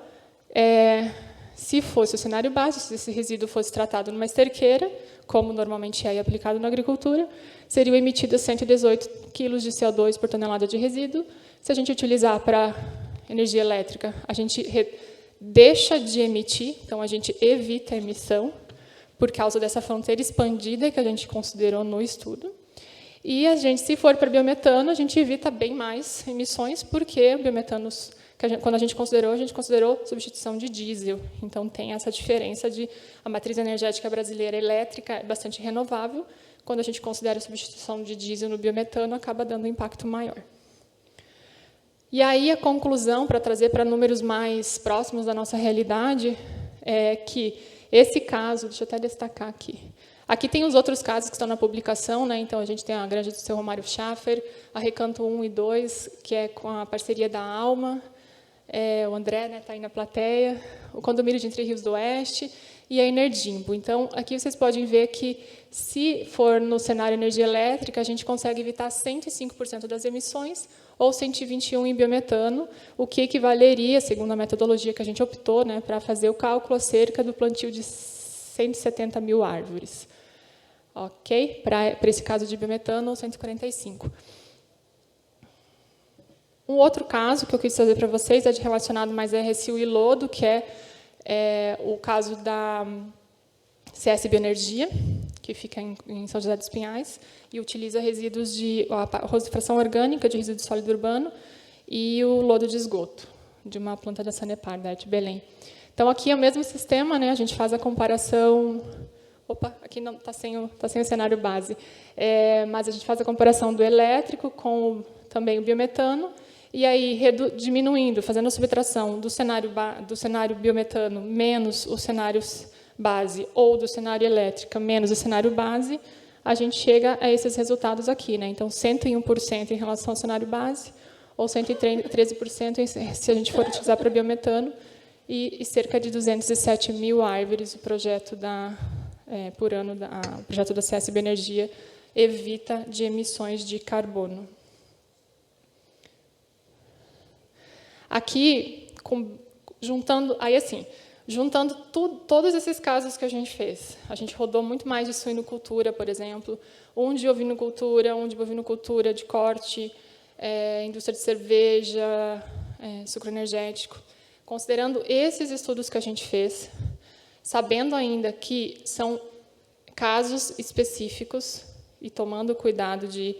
Se fosse o cenário base, se esse resíduo fosse tratado numa esterqueira, como normalmente é aplicado na agricultura, seriam emitidas 118 kg de CO2 por tonelada de resíduo. Se a gente utilizar para energia elétrica, a gente deixa de emitir, então a gente evita a emissão, por causa dessa fronteira expandida que a gente considerou no estudo. E a gente, se for para biometano, a gente evita bem mais emissões, porque o biometano, quando a gente considerou substituição de diesel. Então, tem essa diferença de a matriz energética brasileira elétrica é bastante renovável. Quando a gente considera a substituição de diesel no biometano, acaba dando um impacto maior. E aí, a conclusão, para trazer para números mais próximos da nossa realidade, é que esse caso, deixa eu até destacar aqui. Aqui tem os outros casos que estão na publicação, né? Então, a gente tem a granja do seu Romário Schaffer, a Recanto 1 e 2, que é com a parceria da Alma, o André está aí na plateia, o condomínio de Entre Rios do Oeste e a Energimbo. Então, aqui vocês podem ver que, se for no cenário energia elétrica, a gente consegue evitar 105% das emissões, ou 121 em biometano, o que equivaleria, segundo a metodologia que a gente optou, né, para fazer o cálculo, a cerca do plantio de 170 mil árvores. Ok? Para esse caso de biometano, 145. Um outro caso que eu quis trazer para vocês é relacionado mais a RSU e lodo, que é o caso da CS Bioenergia, que fica em São José dos Pinhais, e utiliza resíduos de fração orgânica de resíduo sólido urbano e o lodo de esgoto, de uma planta da Sanepar, da ET Belém. Então, aqui é o mesmo sistema, né? A gente faz a comparação... Opa, aqui não está sem o cenário base. Mas a gente faz a comparação do elétrico com também o biometano, e aí diminuindo, fazendo a subtração do cenário biometano menos os cenários base, ou do cenário elétrica menos o cenário base, a gente chega a esses resultados aqui, né? Então, 101% em relação ao cenário base, ou 113% se a gente for utilizar para biometano, e cerca de 207 mil árvores o projeto por ano, o projeto da CS Bioenergia evita de emissões de carbono. Aqui, juntando todos esses casos que a gente fez. A gente rodou muito mais de suinocultura, por exemplo, um de ovinocultura, um de bovinocultura de corte, indústria de cerveja, sucro energético. Considerando esses estudos que a gente fez, sabendo ainda que são casos específicos e tomando cuidado de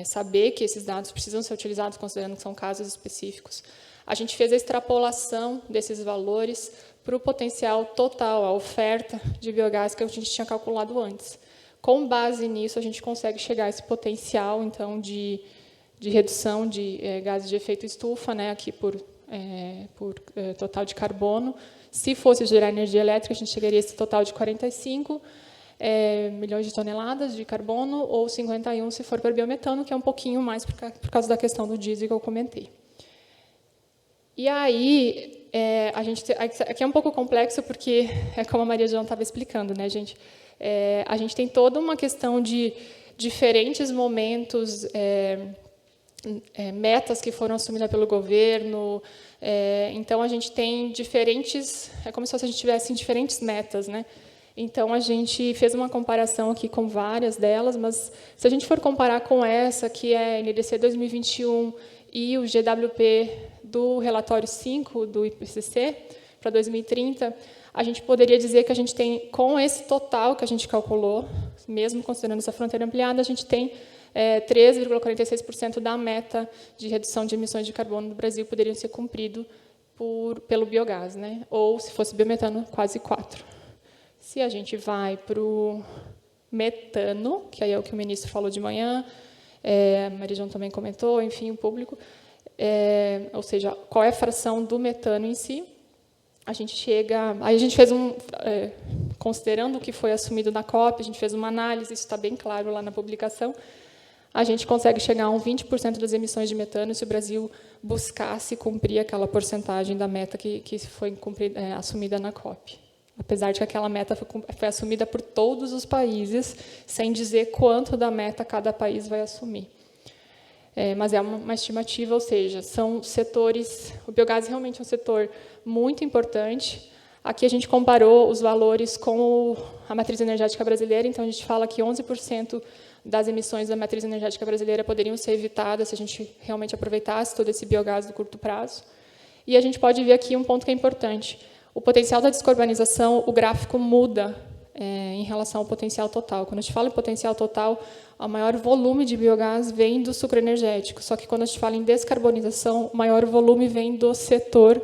saber que esses dados precisam ser utilizados, considerando que são casos específicos, a gente fez a extrapolação desses valores para o potencial total, a oferta de biogás que a gente tinha calculado antes. Com base nisso, a gente consegue chegar a esse potencial, então, de redução de gases de efeito estufa, né, aqui por total de carbono. Se fosse gerar energia elétrica, a gente chegaria a esse total de 45 milhões de toneladas de carbono, ou 51 se for para biometano, que é um pouquinho mais por causa da questão do diesel que eu comentei. E aí, aqui é um pouco complexo, porque é como a Maria João estava explicando, né, gente? A gente tem toda uma questão de diferentes momentos, metas que foram assumidas pelo governo. Então, a gente tem diferentes... É como se a gente tivesse diferentes metas, né? Então, a gente fez uma comparação aqui com várias delas, mas se a gente for comparar com essa, que é a NDC 2021 e o GWP do relatório 5 do IPCC, para 2030, a gente poderia dizer que a gente tem, com esse total que a gente calculou, mesmo considerando essa fronteira ampliada, a gente tem 13,46% da meta de redução de emissões de carbono do Brasil poderiam ser cumprido pelo biogás, né? Ou, se fosse biometano, quase 4%. Se a gente vai para o metano, que aí é o que o ministro falou de manhã, a Maria João também comentou, enfim, o público, ou seja, qual é a fração do metano em si, a gente chega... Aí a gente fez considerando o que foi assumido na COP, a gente fez uma análise, isso está bem claro lá na publicação, a gente consegue chegar a 20% das emissões de metano se o Brasil buscasse cumprir aquela porcentagem da meta que foi assumida na COP. Apesar de que aquela meta foi assumida por todos os países, sem dizer quanto da meta cada país vai assumir. Mas é uma estimativa, ou seja, são setores... O biogás realmente é um setor muito importante. Aqui a gente comparou os valores com a matriz energética brasileira, então a gente fala que 11% das emissões da matriz energética brasileira poderiam ser evitadas se a gente realmente aproveitasse todo esse biogás do curto prazo. E a gente pode ver aqui um ponto que é importante. O potencial da descarbonização, o gráfico muda em relação ao potencial total. Quando a gente fala em potencial total, o maior volume de biogás vem do sucro energético. Só que, quando a gente fala em descarbonização, o maior volume vem do setor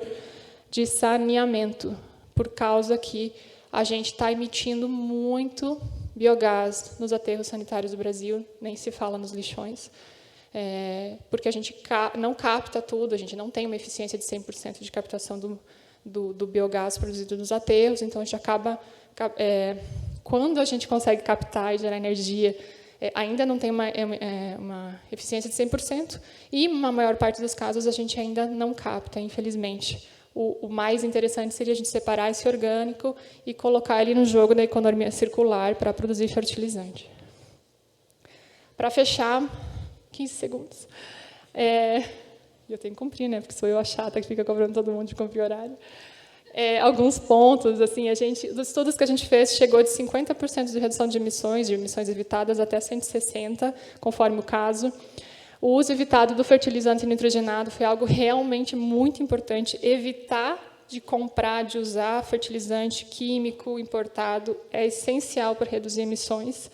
de saneamento, por causa que a gente está emitindo muito biogás nos aterros sanitários do Brasil, nem se fala nos lixões, porque a gente não capta tudo, a gente não tem uma eficiência de 100% de captação do biogás produzido nos aterros, então a gente acaba, quando a gente consegue captar e gerar energia, ainda não tem uma eficiência de 100%, e, na maior parte dos casos, a gente ainda não capta, infelizmente. O mais interessante seria a gente separar esse orgânico e colocar ele no jogo da economia circular para produzir fertilizante. Para fechar, 15 segundos. Eu tenho que cumprir, né? Porque sou eu a chata que fica cobrando todo mundo de cumprir horário. Alguns pontos, assim, dos estudos que a gente fez, chegou de 50% de redução de emissões evitadas até 160%, conforme o caso. O uso evitado do fertilizante nitrogenado foi algo realmente muito importante. Evitar de comprar, de usar fertilizante químico importado é essencial para reduzir emissões.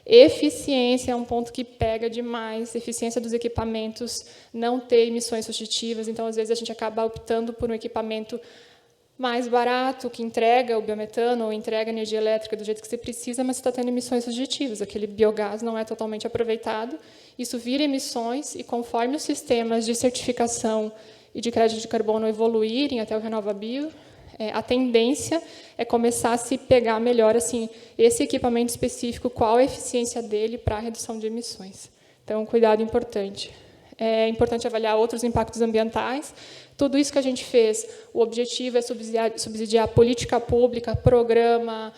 Eficiência é um ponto que pega demais, eficiência dos equipamentos, não ter emissões substitutivas, então, às vezes, a gente acaba optando por um equipamento mais barato, que entrega o biometano ou entrega a energia elétrica do jeito que você precisa, mas você está tendo emissões substitutivas, aquele biogás não é totalmente aproveitado, isso vira emissões, e conforme os sistemas de certificação e de crédito de carbono evoluírem até o RenovaBio, a tendência é começar a se pegar melhor assim, esse equipamento específico, qual a eficiência dele para a redução de emissões. Então, um cuidado importante. É importante avaliar outros impactos ambientais. Tudo isso que a gente fez, o objetivo é subsidiar política pública, programa,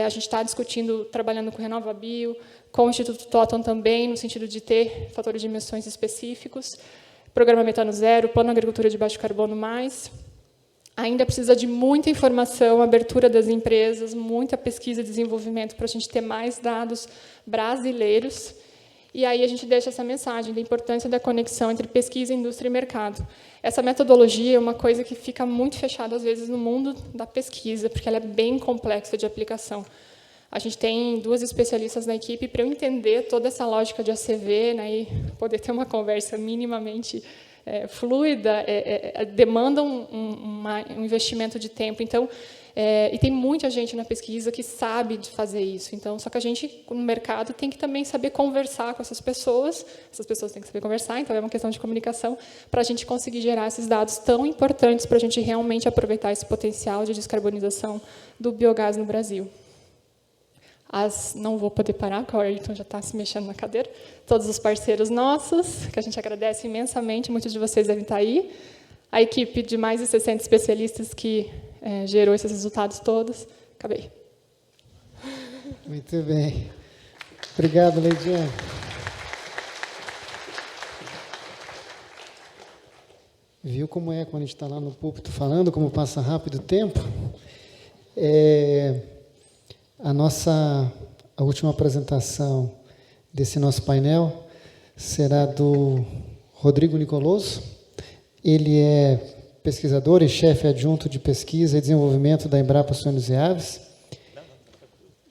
a gente está discutindo, trabalhando com o RenovaBio, com o Instituto Totum também, no sentido de ter fatores de emissões específicos, programa Metano Zero, Plano Agricultura de Baixo Carbono+. Ainda precisa de muita informação, abertura das empresas, muita pesquisa e desenvolvimento para a gente ter mais dados brasileiros. E aí a gente deixa essa mensagem da importância da conexão entre pesquisa, indústria e mercado. Essa metodologia é uma coisa que fica muito fechada, às vezes, no mundo da pesquisa, porque ela é bem complexa de aplicação. A gente tem 2 especialistas na equipe para eu entender toda essa lógica de ACV, né, e poder ter uma conversa minimamente fluida, demanda um investimento de tempo. Então, e tem muita gente na pesquisa que sabe de fazer isso. Então, só que a gente, no mercado, tem que também saber conversar com essas pessoas têm que saber conversar, então é uma questão de comunicação, para a gente conseguir gerar esses dados tão importantes para a gente realmente aproveitar esse potencial de descarbonização do biogás no Brasil. Não vou poder parar, porque o Ayrton já está se mexendo na cadeira. Todos os parceiros nossos, que a gente agradece imensamente, muitos de vocês devem estar aí. A equipe de mais de 60 especialistas que gerou esses resultados todos. Acabei. Muito bem. Obrigado, Leidiane. Viu como é quando a gente está lá no púlpito falando, como passa rápido o tempo? A última apresentação desse nosso painel será do Rodrigo Nicoloso. Ele é pesquisador e chefe adjunto de pesquisa e desenvolvimento da Embrapa Suínos e Aves.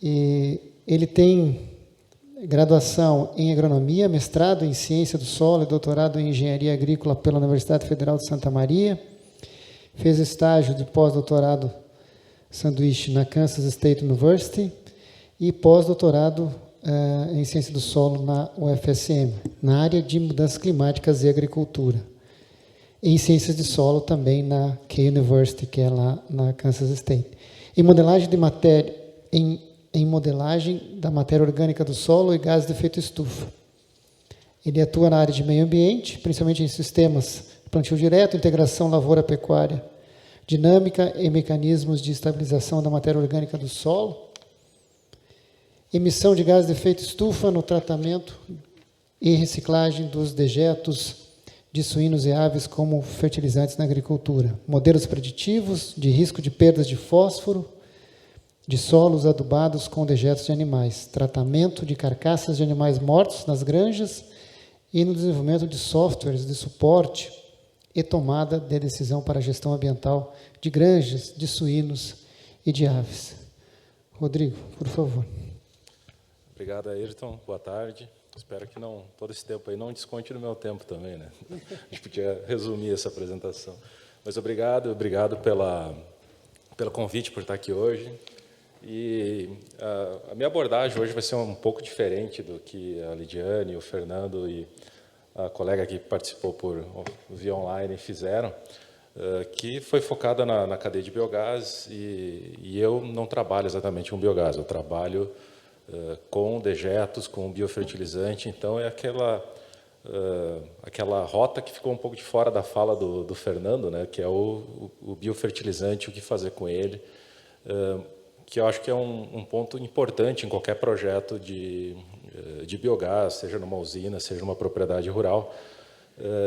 E ele tem graduação em agronomia, mestrado em ciência do solo e doutorado em engenharia agrícola pela Universidade Federal de Santa Maria. Fez estágio de pós-doutorado sanduíche na Kansas State University e pós-doutorado em ciência do solo na UFSM, na área de mudanças climáticas e agricultura. Em ciências de solo também na Keio University, que é lá na Kansas State. Em modelagem de matéria, em modelagem da matéria orgânica do solo e gases de efeito estufa. Ele atua na área de meio ambiente, principalmente em sistemas de plantio direto, integração lavoura-pecuária, dinâmica e mecanismos de estabilização da matéria orgânica do solo, emissão de gases de efeito estufa no tratamento e reciclagem dos dejetos de suínos e aves como fertilizantes na agricultura, modelos preditivos de risco de perdas de fósforo, de solos adubados com dejetos de animais, tratamento de carcaças de animais mortos nas granjas e no desenvolvimento de softwares de suporte e tomada de decisão para a gestão ambiental de granjas, de suínos e de aves. Rodrigo, por favor. Obrigado, Ayrton. Boa tarde. Espero que todo esse tempo aí não desconte no meu tempo também, né? A gente podia resumir essa apresentação. Mas obrigado pelo convite, por estar aqui hoje. E a minha abordagem hoje vai ser um pouco diferente do que a Lidiane, o Fernando e a colega que participou via online fizeram, que foi focada na cadeia de biogás, e eu não trabalho exatamente com biogás, eu trabalho com dejetos, com biofertilizante, então é aquela rota que ficou um pouco de fora da fala do Fernando, né, que é o biofertilizante, o que fazer com ele, que eu acho que é um ponto importante em qualquer projeto de biogás, seja numa usina, seja numa propriedade rural.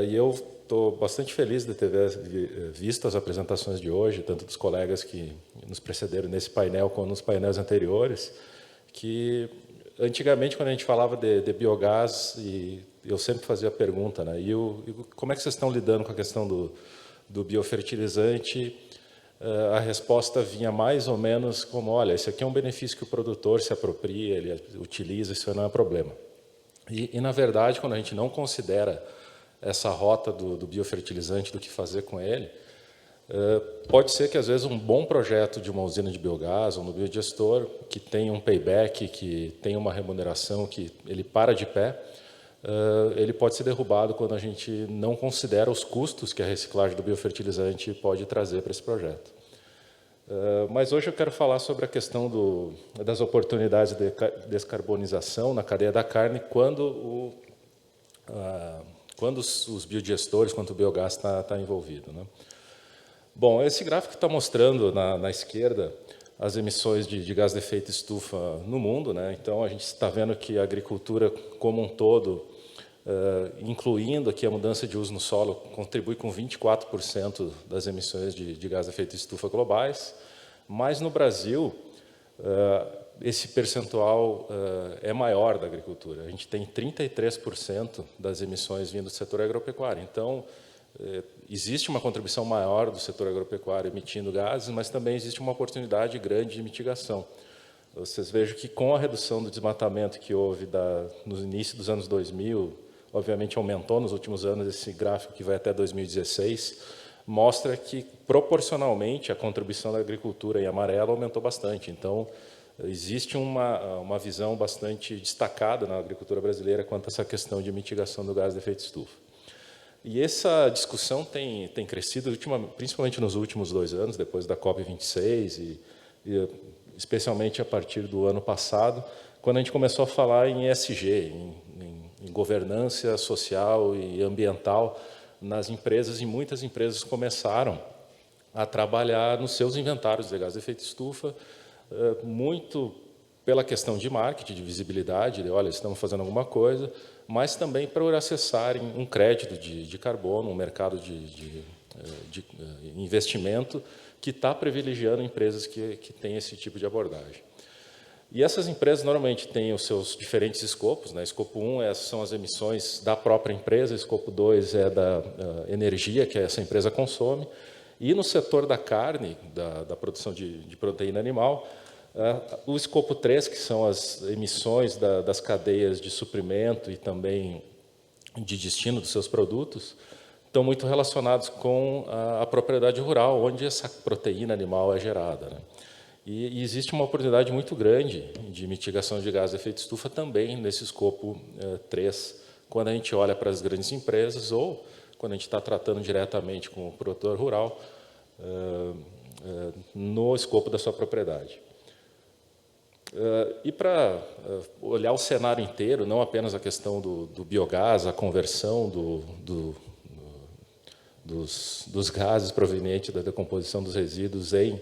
E eu estou bastante feliz de ter visto as apresentações de hoje, tanto dos colegas que nos precederam nesse painel, como nos painéis anteriores, que antigamente, quando a gente falava de biogás, e eu sempre fazia a pergunta, né, como é que vocês estão lidando com a questão do biofertilizante? A resposta vinha mais ou menos como, olha, esse aqui é um benefício que o produtor se apropria, ele utiliza, isso não é um problema. E na verdade, quando a gente não considera essa rota do biofertilizante, do que fazer com ele, pode ser que, às vezes, um bom projeto de uma usina de biogás ou no biodigestor, que tem um payback, que tem uma remuneração, que ele para de pé, ele pode ser derrubado quando a gente não considera os custos que a reciclagem do biofertilizante pode trazer para esse projeto. Mas hoje eu quero falar sobre a questão das oportunidades de descarbonização na cadeia da carne quando os biodigestores, quando o biogás está envolvido, né? Bom, esse gráfico está mostrando na esquerda as emissões de gás de efeito estufa no mundo, né? Então, a gente está vendo que a agricultura como um todo, incluindo aqui a mudança de uso no solo, contribui com 24% das emissões de gás de efeito estufa globais, mas no Brasil, esse percentual é maior da agricultura. A gente tem 33% das emissões vindo do setor agropecuário. Então, existe uma contribuição maior do setor agropecuário emitindo gases, mas também existe uma oportunidade grande de mitigação. Vocês vejam que com a redução do desmatamento que houve no início dos anos 2000, obviamente aumentou nos últimos anos, esse gráfico que vai até 2016, mostra que, proporcionalmente, a contribuição da agricultura em amarelo aumentou bastante. Então, existe uma visão bastante destacada na agricultura brasileira quanto a essa questão de mitigação do gás de efeito estufa. E essa discussão tem crescido, principalmente nos últimos 2 anos, depois da COP26, e especialmente a partir do ano passado, quando a gente começou a falar em ESG, em governança social e ambiental nas empresas, e muitas empresas começaram a trabalhar nos seus inventários de gás de efeito estufa, muito pela questão de marketing, de visibilidade, de, olha, estamos fazendo alguma coisa, mas também para acessarem um crédito de carbono, um mercado de investimento que está privilegiando empresas que têm esse tipo de abordagem. E essas empresas normalmente têm os seus diferentes escopos, né? Escopo 1 são as emissões da própria empresa, escopo 2 é da energia que essa empresa consome, e no setor da carne, da produção de proteína animal, o escopo 3, que são as emissões das cadeias de suprimento e também de destino dos seus produtos, estão muito relacionados com a propriedade rural, onde essa proteína animal é gerada, né? E existe uma oportunidade muito grande de mitigação de gás de efeito estufa também nesse escopo 3, quando a gente olha para as grandes empresas ou quando a gente está tratando diretamente com o produtor rural no escopo da sua propriedade. E para olhar o cenário inteiro, não apenas a questão do biogás, a conversão dos gases provenientes da decomposição dos resíduos em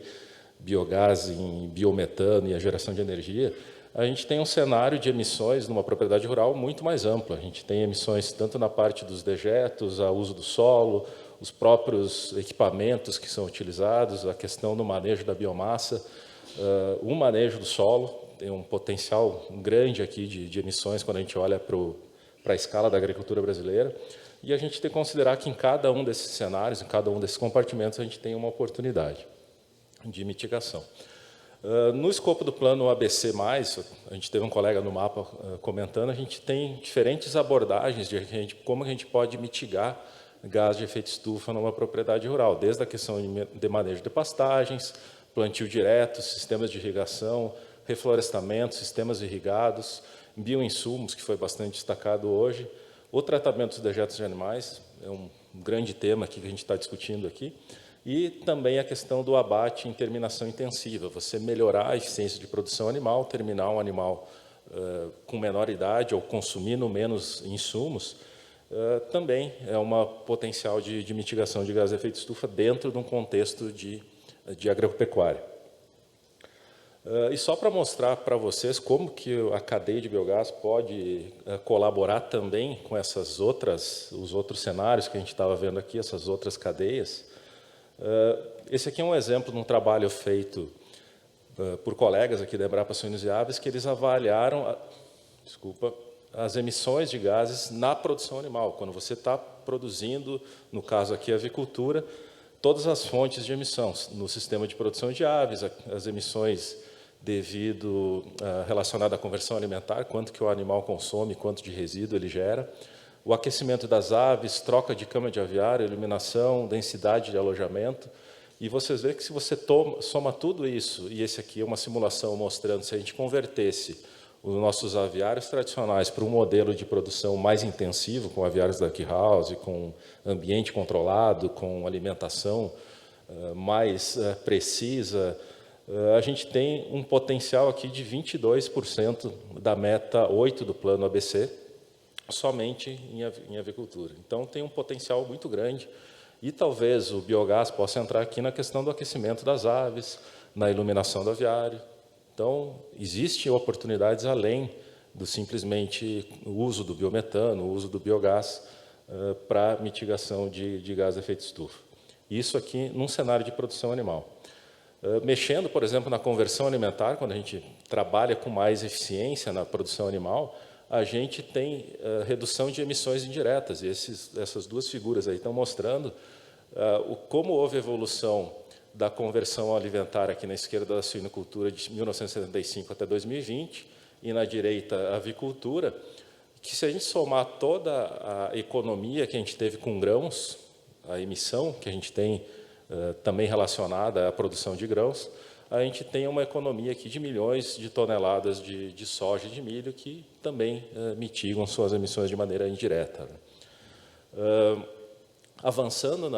biogás, em biometano e a geração de energia, a gente tem um cenário de emissões numa propriedade rural muito mais ampla. A gente tem emissões tanto na parte dos dejetos, a uso do solo, os próprios equipamentos que são utilizados, a questão do manejo da biomassa, o manejo do solo, tem um potencial grande aqui de emissões quando a gente olha para a escala da agricultura brasileira, e a gente tem que considerar que em cada um desses cenários, em cada um desses compartimentos, a gente tem uma oportunidade de mitigação. No escopo do plano ABC+, a gente teve um colega no mapa comentando, a gente tem diferentes abordagens de como a gente pode mitigar gás de efeito estufa numa propriedade rural, desde a questão de manejo de pastagens, plantio direto, sistemas de irrigação, reflorestamento, sistemas irrigados, bioinsumos, que foi bastante destacado hoje, o tratamento dos dejetos de animais, é um grande tema aqui que a gente está discutindo aqui, e também a questão do abate em terminação intensiva, você melhorar a eficiência de produção animal, terminar um animal com menor idade ou consumindo menos insumos, também é uma potencial de mitigação de gás de efeito estufa dentro de um contexto de agropecuária. E só para mostrar para vocês como que a cadeia de biogás pode colaborar também com os outros cenários que a gente estava vendo aqui, essas outras cadeias. Esse aqui é um exemplo de um trabalho feito por colegas aqui da Embrapa Suínos e Aves, que eles avaliaram as emissões de gases na produção animal. Quando você está produzindo, no caso aqui a avicultura, todas as fontes de emissão, no sistema de produção de aves, as emissões relacionadas à conversão alimentar, quanto que o animal consome, quanto de resíduo ele gera, o aquecimento das aves, troca de cama de aviário, iluminação, densidade de alojamento. E vocês veem que se você soma tudo isso, e esse aqui é uma simulação mostrando se a gente convertesse os nossos aviários tradicionais para um modelo de produção mais intensivo, com aviários da House, com ambiente controlado, com alimentação mais precisa, a gente tem um potencial aqui de 22% da meta 8 do plano ABC, somente em avicultura. Então, tem um potencial muito grande e talvez o biogás possa entrar aqui na questão do aquecimento das aves, na iluminação do aviário. Então, existem oportunidades além do simplesmente o uso do biometano, o uso do biogás para mitigação de gás de efeito estufa. Isso aqui num cenário de produção animal. Mexendo, por exemplo, na conversão alimentar, quando a gente trabalha com mais eficiência na produção animal, a gente tem redução de emissões indiretas. E essas duas figuras aí estão mostrando como houve evolução da conversão alimentar aqui na esquerda da suinocultura de 1975 até 2020 e na direita a avicultura, que se a gente somar toda a economia que a gente teve com grãos, a emissão que a gente tem também relacionada à produção de grãos, a gente tem uma economia aqui de milhões de toneladas de soja e de milho que também mitigam suas emissões de maneira indireta. Avançando,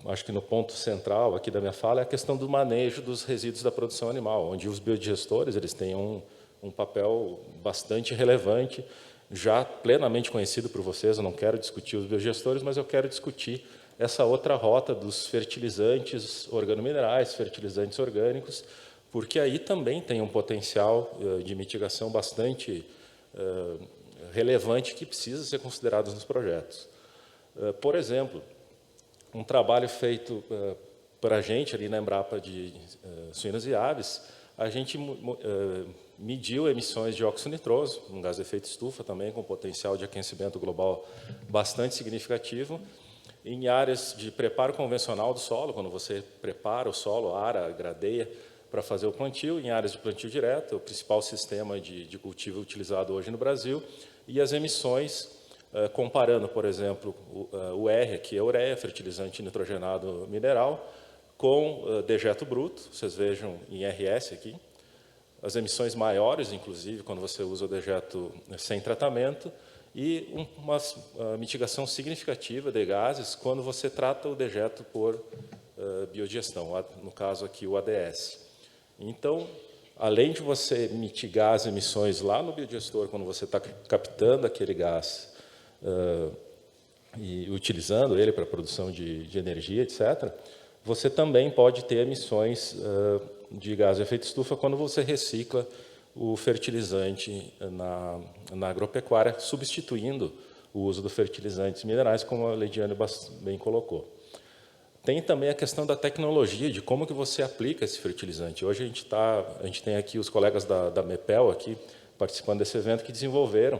acho que no ponto central aqui da minha fala, é a questão do manejo dos resíduos da produção animal, onde os biodigestores eles têm um papel bastante relevante, já plenamente conhecido por vocês. Eu não quero discutir os biodigestores, mas eu quero discutir essa outra rota dos fertilizantes organominerais, fertilizantes orgânicos, porque aí também tem um potencial de mitigação bastante relevante que precisa ser considerado nos projetos. Por exemplo, um trabalho feito por a gente ali na Embrapa de Suínos e Aves, a gente mediu emissões de óxido nitroso, um gás de efeito estufa também, com potencial de aquecimento global bastante significativo, em áreas de preparo convencional do solo, quando você prepara o solo, ara, gradeia, para fazer o plantio, em áreas de plantio direto, o principal sistema de cultivo utilizado hoje no Brasil, e as emissões, comparando, por exemplo, o R, que é ureia, fertilizante nitrogenado mineral, com dejeto bruto, vocês vejam em RS aqui, as emissões maiores, inclusive, quando você usa o dejeto sem tratamento, e uma mitigação significativa de gases quando você trata o dejeto por biodigestão, no caso aqui o ADS. Então, além de você mitigar as emissões lá no biodigestor, quando você está captando aquele gás e utilizando ele para a produção de energia, etc., você também pode ter emissões de gás de efeito estufa quando você recicla o fertilizante na agropecuária, substituindo o uso dos fertilizantes minerais, como a Leidiane bem colocou. Tem também a questão da tecnologia, de como que você aplica esse fertilizante. Hoje a gente tem aqui os colegas da MEPEL aqui, participando desse evento, que desenvolveram,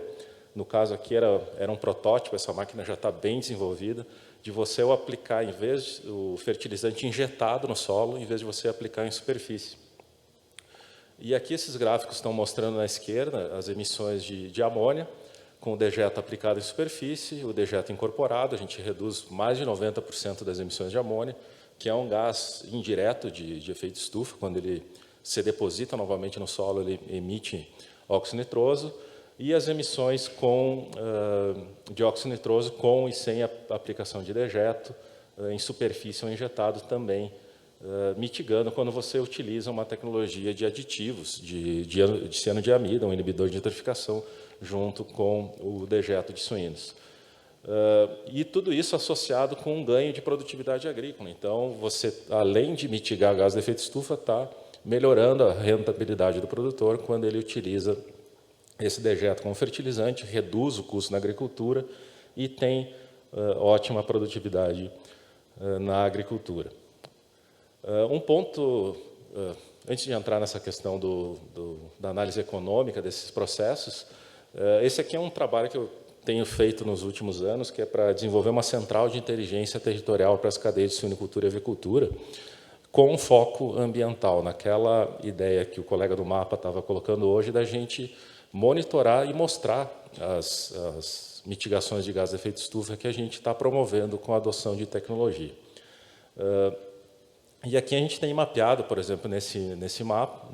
no caso aqui era um protótipo, essa máquina já está bem desenvolvida, de você aplicar, em vez o fertilizante injetado no solo, em vez de você aplicar em superfície. E aqui esses gráficos estão mostrando na esquerda as emissões de amônia, com o dejeto aplicado em superfície, o dejeto incorporado, a gente reduz mais de 90% das emissões de amônia, que é um gás indireto de efeito estufa, quando ele se deposita novamente no solo, ele emite óxido nitroso, e as emissões de óxido nitroso com e sem a aplicação de dejeto, em superfície ou injetado também, mitigando quando você utiliza uma tecnologia de aditivos, de cianodiamida, um inibidor de nitrificação, junto com o dejeto de suínos. E tudo isso associado com um ganho de produtividade agrícola. Então, você, além de mitigar gás de efeito estufa, está melhorando a rentabilidade do produtor quando ele utiliza esse dejeto como fertilizante, reduz o custo na agricultura e tem ótima produtividade na agricultura. Um ponto, antes de entrar nessa questão da análise econômica desses processos, esse aqui é um trabalho que eu tenho feito nos últimos anos, que é para desenvolver uma central de inteligência territorial para as cadeias de suinicultura e avicultura, com um foco ambiental, naquela ideia que o colega do MAPA estava colocando hoje, da gente monitorar e mostrar as mitigações de gás de efeito estufa que a gente está promovendo com a adoção de tecnologia. E aqui a gente tem mapeado, por exemplo, nesse mapa,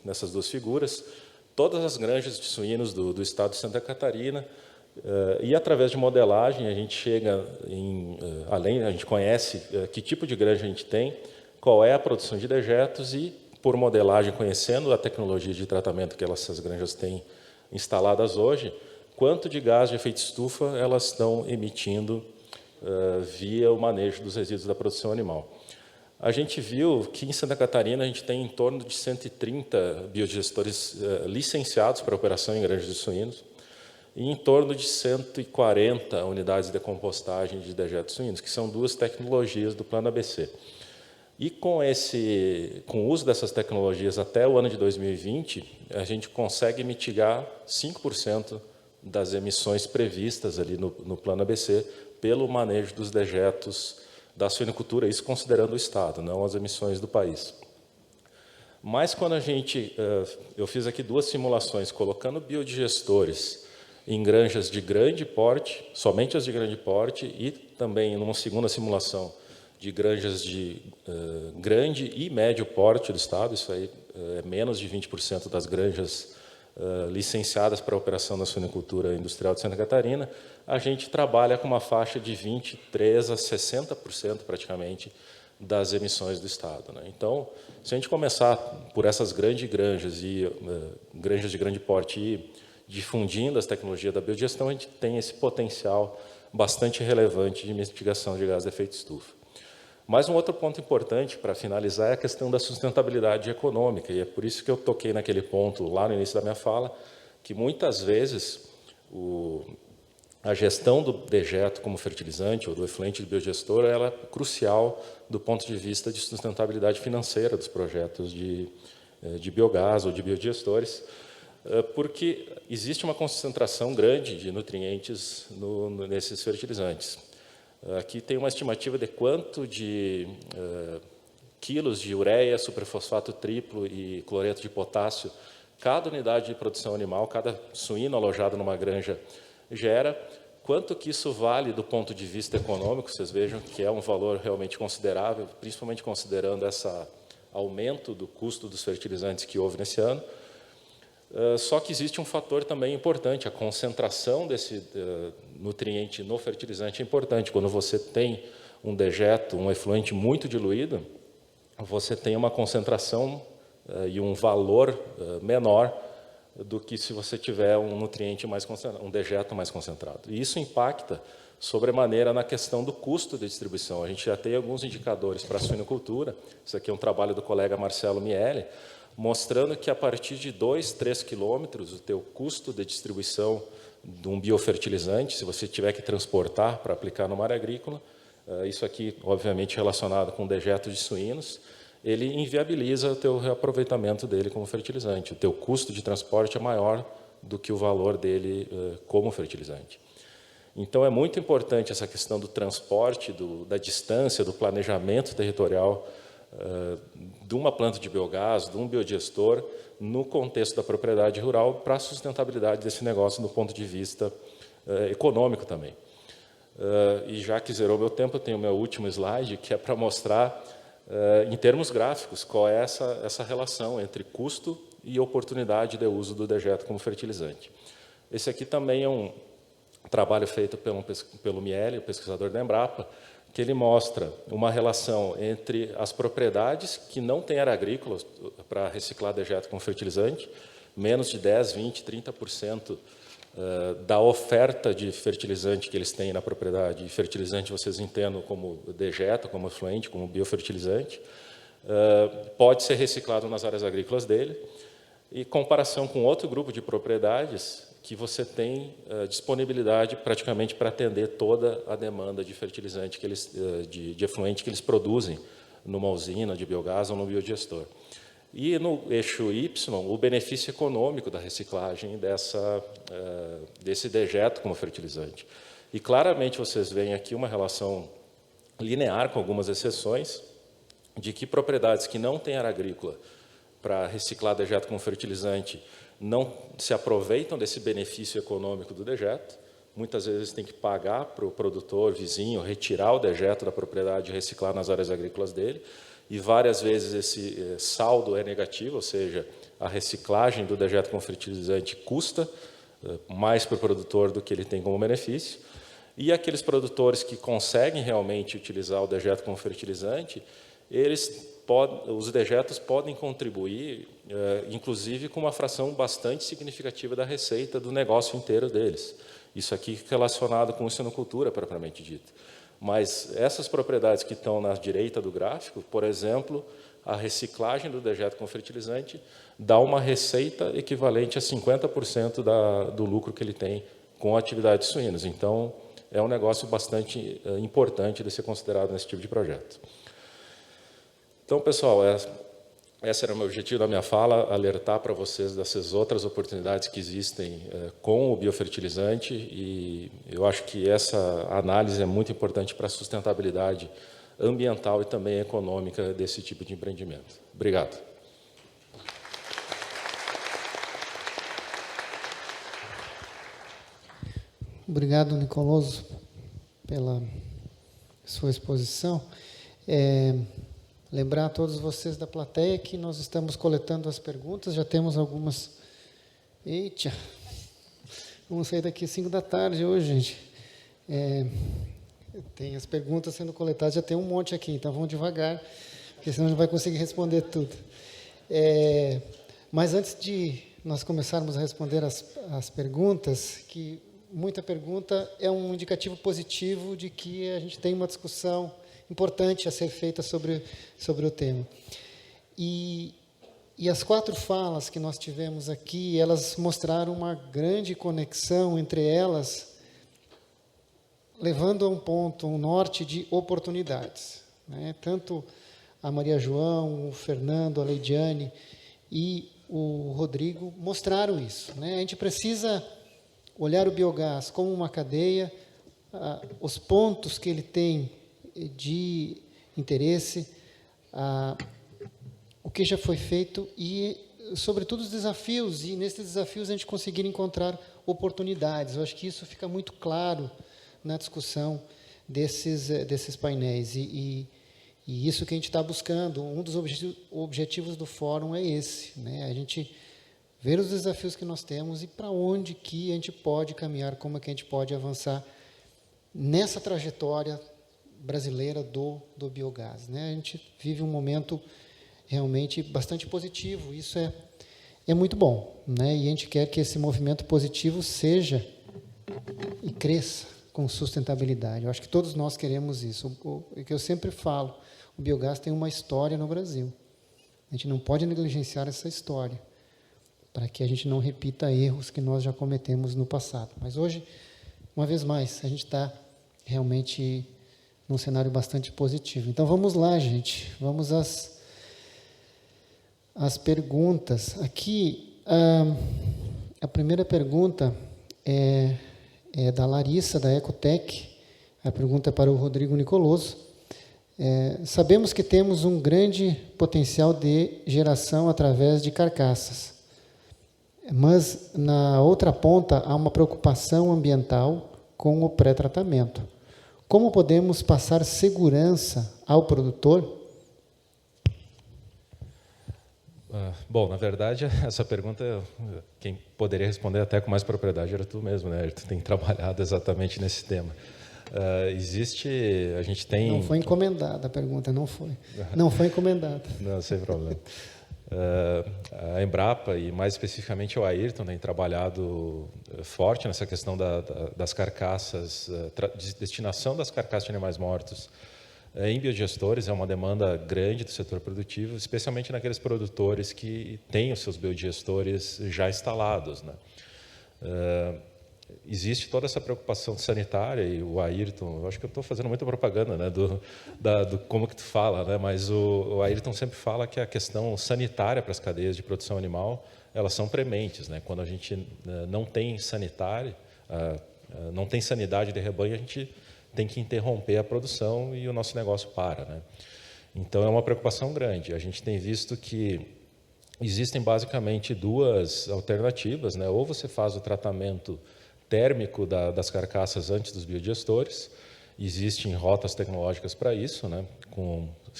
nessas duas figuras, todas as granjas de suínos do estado de Santa Catarina, e através de modelagem a gente chega a gente conhece que tipo de granja a gente tem, qual é a produção de dejetos e, por modelagem, conhecendo a tecnologia de tratamento que essas granjas têm instaladas hoje, quanto de gás de efeito estufa elas estão emitindo via o manejo dos resíduos da produção animal. A gente viu que em Santa Catarina a gente tem em torno de 130 biodigestores licenciados para operação em granjas de suínos e em torno de 140 unidades de compostagem de dejetos suínos, que são duas tecnologias do Plano ABC. E com o uso dessas tecnologias até o ano de 2020, a gente consegue mitigar 5% das emissões previstas ali no Plano ABC pelo manejo dos dejetos da suinocultura, isso considerando o Estado, não as emissões do país. Mas quando eu fiz aqui 2 simulações, colocando biodigestores em granjas de grande porte, somente as de grande porte, e também numa segunda simulação de granjas de grande e médio porte do Estado, isso aí é menos de 20% das granjas licenciadas para a operação da suinocultura industrial de Santa Catarina, a gente trabalha com uma faixa de 23% a 60% praticamente das emissões do Estado, né? Então, se a gente começar por essas grandes granjas e granjas de grande porte e difundindo as tecnologias da biodigestão, a gente tem esse potencial bastante relevante de mitigação de gás de efeito estufa. Mas um outro ponto importante para finalizar é a questão da sustentabilidade econômica, e é por isso que eu toquei naquele ponto lá no início da minha fala, que muitas vezes a gestão do dejeto como fertilizante ou do efluente de biodigestor ela é crucial do ponto de vista de sustentabilidade financeira dos projetos de biogás ou de biodigestores, porque existe uma concentração grande de nutrientes nesses fertilizantes. Aqui tem uma estimativa de quanto de quilos de ureia, superfosfato triplo e cloreto de potássio cada unidade de produção animal, cada suíno alojado numa granja gera, quanto que isso vale do ponto de vista econômico. Vocês vejam que é um valor realmente considerável, principalmente considerando esse aumento do custo dos fertilizantes que houve nesse ano. Só que existe um fator também importante, a concentração desse nutriente no fertilizante é importante. Quando você tem um dejeto, um efluente muito diluído, você tem uma concentração e um valor menor do que se você tiver um nutriente mais concentrado, um dejeto mais concentrado. E isso impacta sobremaneira na questão do custo de distribuição. A gente já tem alguns indicadores para a suinocultura, isso aqui é um trabalho do colega Marcelo Miele, mostrando que a partir de 2, 3 quilômetros, o teu custo de distribuição de um biofertilizante, se você tiver que transportar para aplicar numa área agrícola, isso aqui, obviamente, relacionado com dejetos de suínos, ele inviabiliza o teu reaproveitamento dele como fertilizante. O teu custo de transporte é maior do que o valor dele como fertilizante. Então, é muito importante essa questão do transporte, da distância, do planejamento territorial de uma planta de biogás, de um biodigestor, no contexto da propriedade rural, para a sustentabilidade desse negócio do ponto de vista econômico também. E já que zerou meu tempo, eu tenho o meu último slide, que é para mostrar, em termos gráficos, qual é essa relação entre custo e oportunidade de uso do dejeto como fertilizante. Esse aqui também é um trabalho feito pelo Miele, o pesquisador da Embrapa, que ele mostra uma relação entre as propriedades que não têm área agrícola para reciclar dejeto como fertilizante, menos de 10, 20, 30% da oferta de fertilizante que eles têm na propriedade. E fertilizante vocês entendam como dejeto, como efluente, como biofertilizante, pode ser reciclado nas áreas agrícolas dele, e comparação com outro grupo de propriedades que você tem disponibilidade praticamente para atender toda a demanda de fertilizante de efluente que eles produzem numa usina de biogás ou no biodigestor. E no eixo Y, o benefício econômico da reciclagem desse dejeto como fertilizante. E claramente vocês veem aqui uma relação linear, com algumas exceções, de que propriedades que não têm área agrícola para reciclar dejeto como fertilizante não se aproveitam desse benefício econômico do dejeto. Muitas vezes tem que pagar para o produtor vizinho retirar o dejeto da propriedade e reciclar nas áreas agrícolas dele. E várias vezes esse saldo é negativo, ou seja, a reciclagem do dejeto como fertilizante custa mais para o produtor do que ele tem como benefício. E aqueles produtores que conseguem realmente utilizar o dejeto como fertilizante, os dejetos podem contribuir, inclusive, com uma fração bastante significativa da receita do negócio inteiro deles. Isso aqui relacionado com a suinocultura, propriamente dita. Mas essas propriedades que estão na direita do gráfico, por exemplo, a reciclagem do dejeto com fertilizante dá uma receita equivalente a 50% do lucro que ele tem com a atividade de suínos. Então, é um negócio bastante importante de ser considerado nesse tipo de projeto. Então, pessoal, esse era o meu objetivo da minha fala, alertar para vocês dessas outras oportunidades que existem com o biofertilizante, e eu acho que essa análise é muito importante para a sustentabilidade ambiental e também econômica desse tipo de empreendimento. Obrigado. Obrigado, Nicoloso, pela sua exposição. Lembrar a todos vocês da plateia que nós estamos coletando as perguntas, já temos algumas. Eita! Vamos sair daqui às 5 da tarde hoje, gente. Tem as perguntas sendo coletadas, já tem um monte aqui, então vamos devagar, porque senão a gente vai conseguir responder tudo. Mas antes de nós começarmos a responder as perguntas, que muita pergunta é um indicativo positivo de que a gente tem uma discussão importante a ser feita sobre o tema. E as 4 falas que nós tivemos aqui, elas mostraram uma grande conexão entre elas, levando a um ponto, um norte de oportunidades, né? Tanto a Maria João, o Fernando, a Leidiane e o Rodrigo mostraram isso, né? A gente precisa olhar o biogás como uma cadeia, os pontos que ele tem de interesse, o que já foi feito e, sobretudo, os desafios, e nesses desafios a gente conseguir encontrar oportunidades. Eu acho que isso fica muito claro na discussão desses painéis, e isso que a gente está buscando. Um dos objetivos do fórum é esse, né? A gente ver os desafios que nós temos e para onde que a gente pode caminhar, como é que a gente pode avançar nessa trajetória brasileira do biogás, né? A gente vive um momento realmente bastante positivo, isso é muito bom, né? E a gente quer que esse movimento positivo seja e cresça com sustentabilidade. Eu acho que todos nós queremos isso. O que eu sempre falo, o biogás tem uma história no Brasil. A gente não pode negligenciar essa história, para que a gente não repita erros que nós já cometemos no passado. Mas hoje, uma vez mais, a gente está realmente num cenário bastante positivo. Então, vamos lá, gente. Vamos às perguntas. Aqui, a primeira pergunta é da Larissa, da Ecotec. A pergunta é para o Rodrigo Nicoloso. Sabemos que temos um grande potencial de geração através de carcaças, mas, na outra ponta, há uma preocupação ambiental com o pré-tratamento. Como podemos passar segurança ao produtor? Bom, na verdade, essa pergunta, quem poderia responder até com mais propriedade era tu mesmo, né? Tu tem trabalhado exatamente nesse tema. A gente tem... Não foi encomendada a pergunta, não foi. Não foi encomendada. Não, sem problema. A Embrapa, e mais especificamente o Ayrton, tem trabalhado forte nessa questão das carcaças, destinação das carcaças de animais mortos em biodigestores. É uma demanda grande do setor produtivo, especialmente naqueles produtores que têm os seus biodigestores já instalados, né? Existe toda essa preocupação sanitária, e o Ayrton, eu acho que eu estou fazendo muita propaganda, né, do como que tu fala, né, mas o Ayrton sempre fala que a questão sanitária para as cadeias de produção animal, elas são prementes, né? Quando a gente não tem não tem sanidade de rebanho, a gente tem que interromper a produção e o nosso negócio para, né? Então, é uma preocupação grande. A gente tem visto que existem basicamente 2 alternativas, né? Ou você faz o tratamento térmico das carcaças antes dos biodigestores. Existem rotas tecnológicas para isso, né?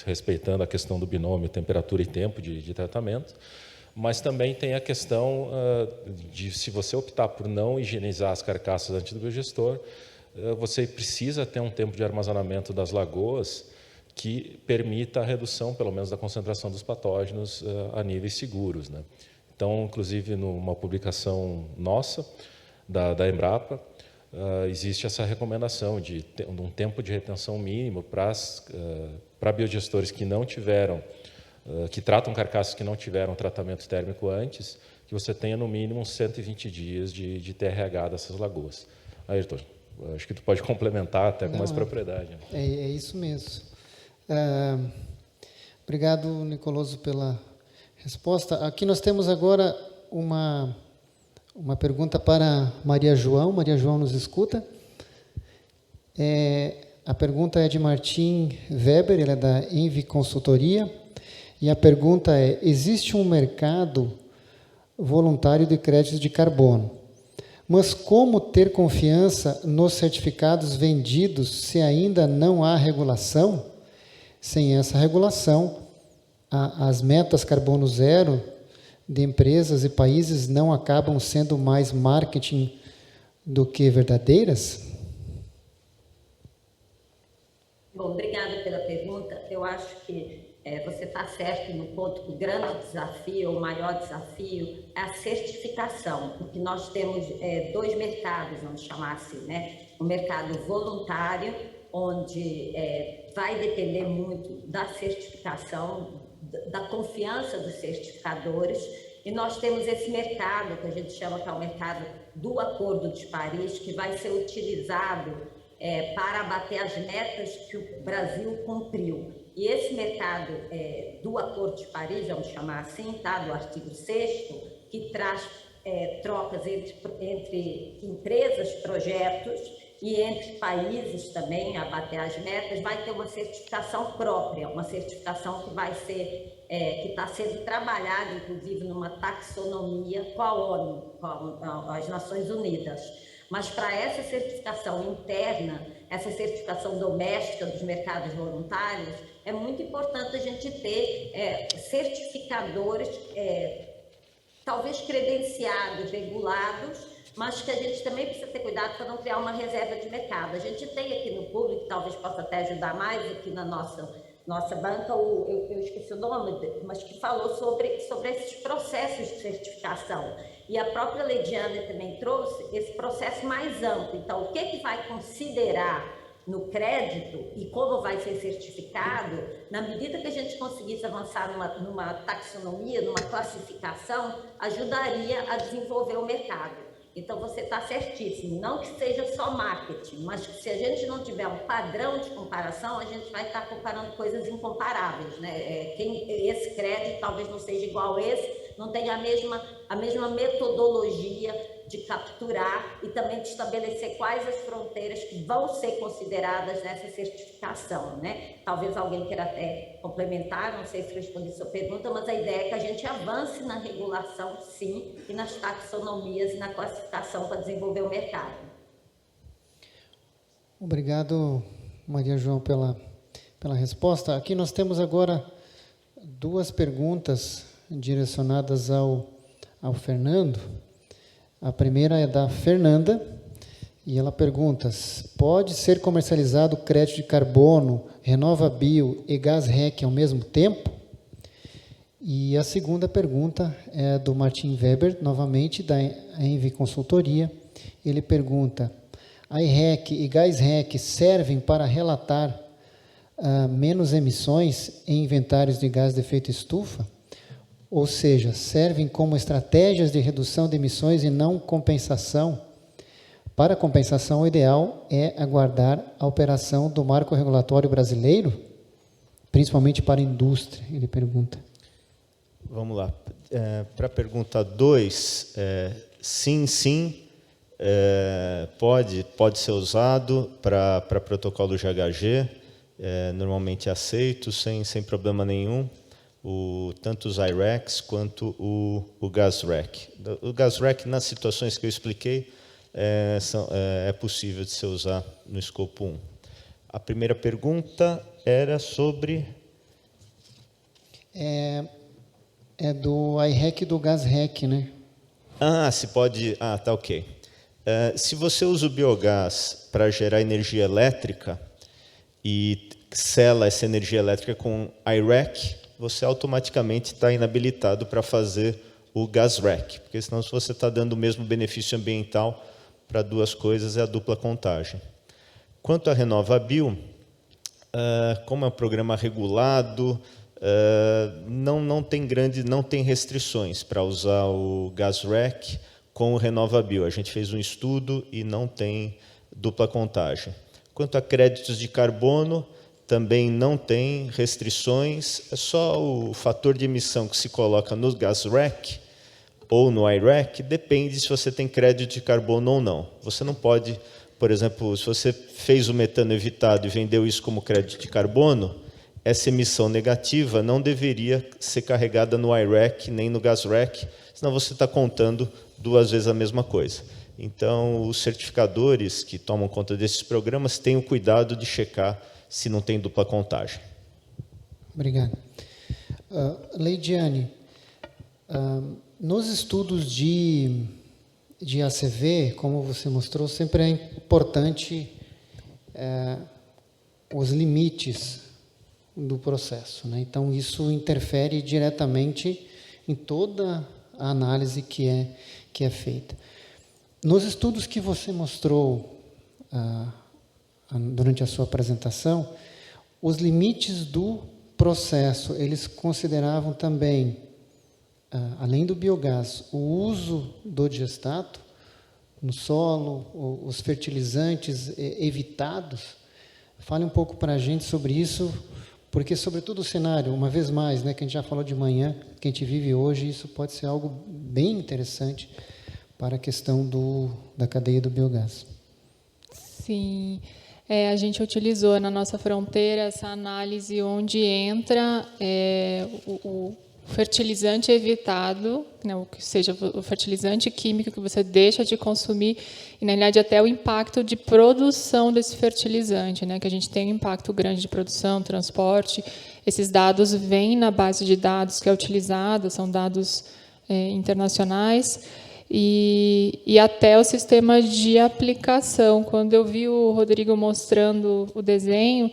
Respeitando a questão do binômio temperatura e tempo de tratamento. Mas também tem a questão de, se você optar por não higienizar as carcaças antes do biodigestor, você precisa ter um tempo de armazenamento das lagoas que permita a redução, pelo menos, da concentração dos patógenos a níveis seguros, né? Então, inclusive, numa publicação nossa, da Embrapa, existe essa recomendação de um tempo de retenção mínimo para biodigestores que não tiveram, que tratam carcaças que não tiveram tratamento térmico antes, que você tenha no mínimo 120 dias de TRH dessas lagoas. Ayrton, acho que tu pode complementar até com mais propriedade. É isso mesmo. Obrigado, Nicoloso, pela resposta. Aqui nós temos agora uma pergunta para Maria João. Maria João nos escuta. A pergunta é de Martin Weber, ele é da Envi Consultoria, e a pergunta é: existe um mercado voluntário de créditos de carbono, mas como ter confiança nos certificados vendidos se ainda não há regulação? Sem essa regulação, as metas carbono zero de empresas e países não acabam sendo mais marketing do que verdadeiras? Bom, obrigada pela pergunta. Eu acho que você está certo no ponto que o grande desafio, o maior desafio, é a certificação, porque nós temos dois mercados, vamos chamar assim, né? O mercado voluntário, onde vai depender muito da certificação, da confiança dos certificadores, e nós temos esse mercado, que a gente chama que é o mercado do Acordo de Paris, que vai ser utilizado para abater as metas que o Brasil cumpriu. E esse mercado do Acordo de Paris, vamos chamar assim, tá, do artigo 6º, que traz trocas entre empresas, projetos e entre países também, abater as metas, vai ter uma certificação própria, uma certificação que vai ser, que está sendo trabalhada, inclusive, numa taxonomia com a ONU, com as Nações Unidas. Mas para essa certificação interna, essa certificação doméstica dos mercados voluntários, é muito importante a gente ter certificadores, talvez credenciados, regulados, mas que a gente também precisa ter cuidado para não criar uma reserva de mercado. A gente tem aqui no público, talvez possa até ajudar mais aqui na nossa banca, eu esqueci o nome, mas que falou sobre esses processos de certificação. E a própria Leidiane também trouxe esse processo mais amplo. Então, o que vai considerar no crédito e como vai ser certificado, na medida que a gente conseguisse avançar numa taxonomia, numa classificação, ajudaria a desenvolver o mercado. Então, você está certíssimo, não que seja só marketing, mas que se a gente não tiver um padrão de comparação, a gente vai estar comparando coisas incomparáveis, né? Esse crédito talvez não seja igual a esse, não tem a mesma metodologia de capturar e também de estabelecer quais as fronteiras que vão ser consideradas nessa certificação, né? Talvez alguém queira até complementar, não sei se respondi a sua pergunta, mas a ideia é que a gente avance na regulação, sim, e nas taxonomias e na classificação para desenvolver o mercado. Obrigado, Maria João, pela resposta. Aqui nós temos agora duas perguntas direcionadas ao Fernando. A primeira é da Fernanda, e ela pergunta: pode ser comercializado crédito de carbono, RenovaBio e GasRec ao mesmo tempo? E a segunda pergunta é do Martin Weber, novamente, da Envi Consultoria. Ele pergunta: a IREC e GasRec servem para relatar menos emissões em inventários de gás de efeito estufa? Ou seja, servem como estratégias de redução de emissões e não compensação? Para compensação, o ideal é aguardar a operação do marco regulatório brasileiro, principalmente para a indústria, ele pergunta. Vamos lá. Para a pergunta 2, sim, pode ser usado para protocolo GHG, normalmente aceito, sem problema nenhum. Tanto os IRECs quanto o GasRec. O GasRec, nas situações que eu expliquei, é possível de se usar no escopo 1. A primeira pergunta era sobre... É do IREC e do GasRec, né? Se pode... tá ok. Se você usa o biogás para gerar energia elétrica e sela essa energia elétrica com IREC, você automaticamente está inabilitado para fazer o GasRec, porque senão, se você está dando o mesmo benefício ambiental para duas coisas, é a dupla contagem. Quanto à RenovaBio, como é um programa regulado, não tem restrições para usar o GasRec com o RenovaBio. A gente fez um estudo e não tem dupla contagem. Quanto a créditos de carbono, também não tem restrições, é só o fator de emissão que se coloca no GasRec ou no IREC, depende se você tem crédito de carbono ou não. Você não pode por exemplo, se você fez o metano evitado e vendeu isso como crédito de carbono, essa emissão negativa não deveria ser carregada no I-REC nem no GasREC, senão você está contando 2 vezes a mesma coisa. Então, os certificadores que tomam conta desses programas têm o cuidado de checar se não tem dupla contagem. Obrigado. Leidiane, nos estudos de ACV, como você mostrou, sempre é importante os limites do processo, né? Então, isso interfere diretamente em toda a análise que é feita. Nos estudos que você mostrou durante a sua apresentação, os limites do processo, eles consideravam também, além do biogás, o uso do digestato no solo, os fertilizantes evitados. Fale um pouco para a gente sobre isso, porque, sobretudo, o cenário, uma vez mais, né, que a gente já falou de manhã, que a gente vive hoje, isso pode ser algo bem interessante para a questão da cadeia do biogás. Sim, a gente utilizou na nossa fronteira essa análise onde entra o fertilizante evitado, né, ou seja, o fertilizante químico que você deixa de consumir, e, na realidade, até o impacto de produção desse fertilizante, né, que a gente tem um impacto grande de produção, transporte. Esses dados vêm na base de dados que é utilizada, são dados internacionais, e até o sistema de aplicação. Quando eu vi o Rodrigo mostrando o desenho,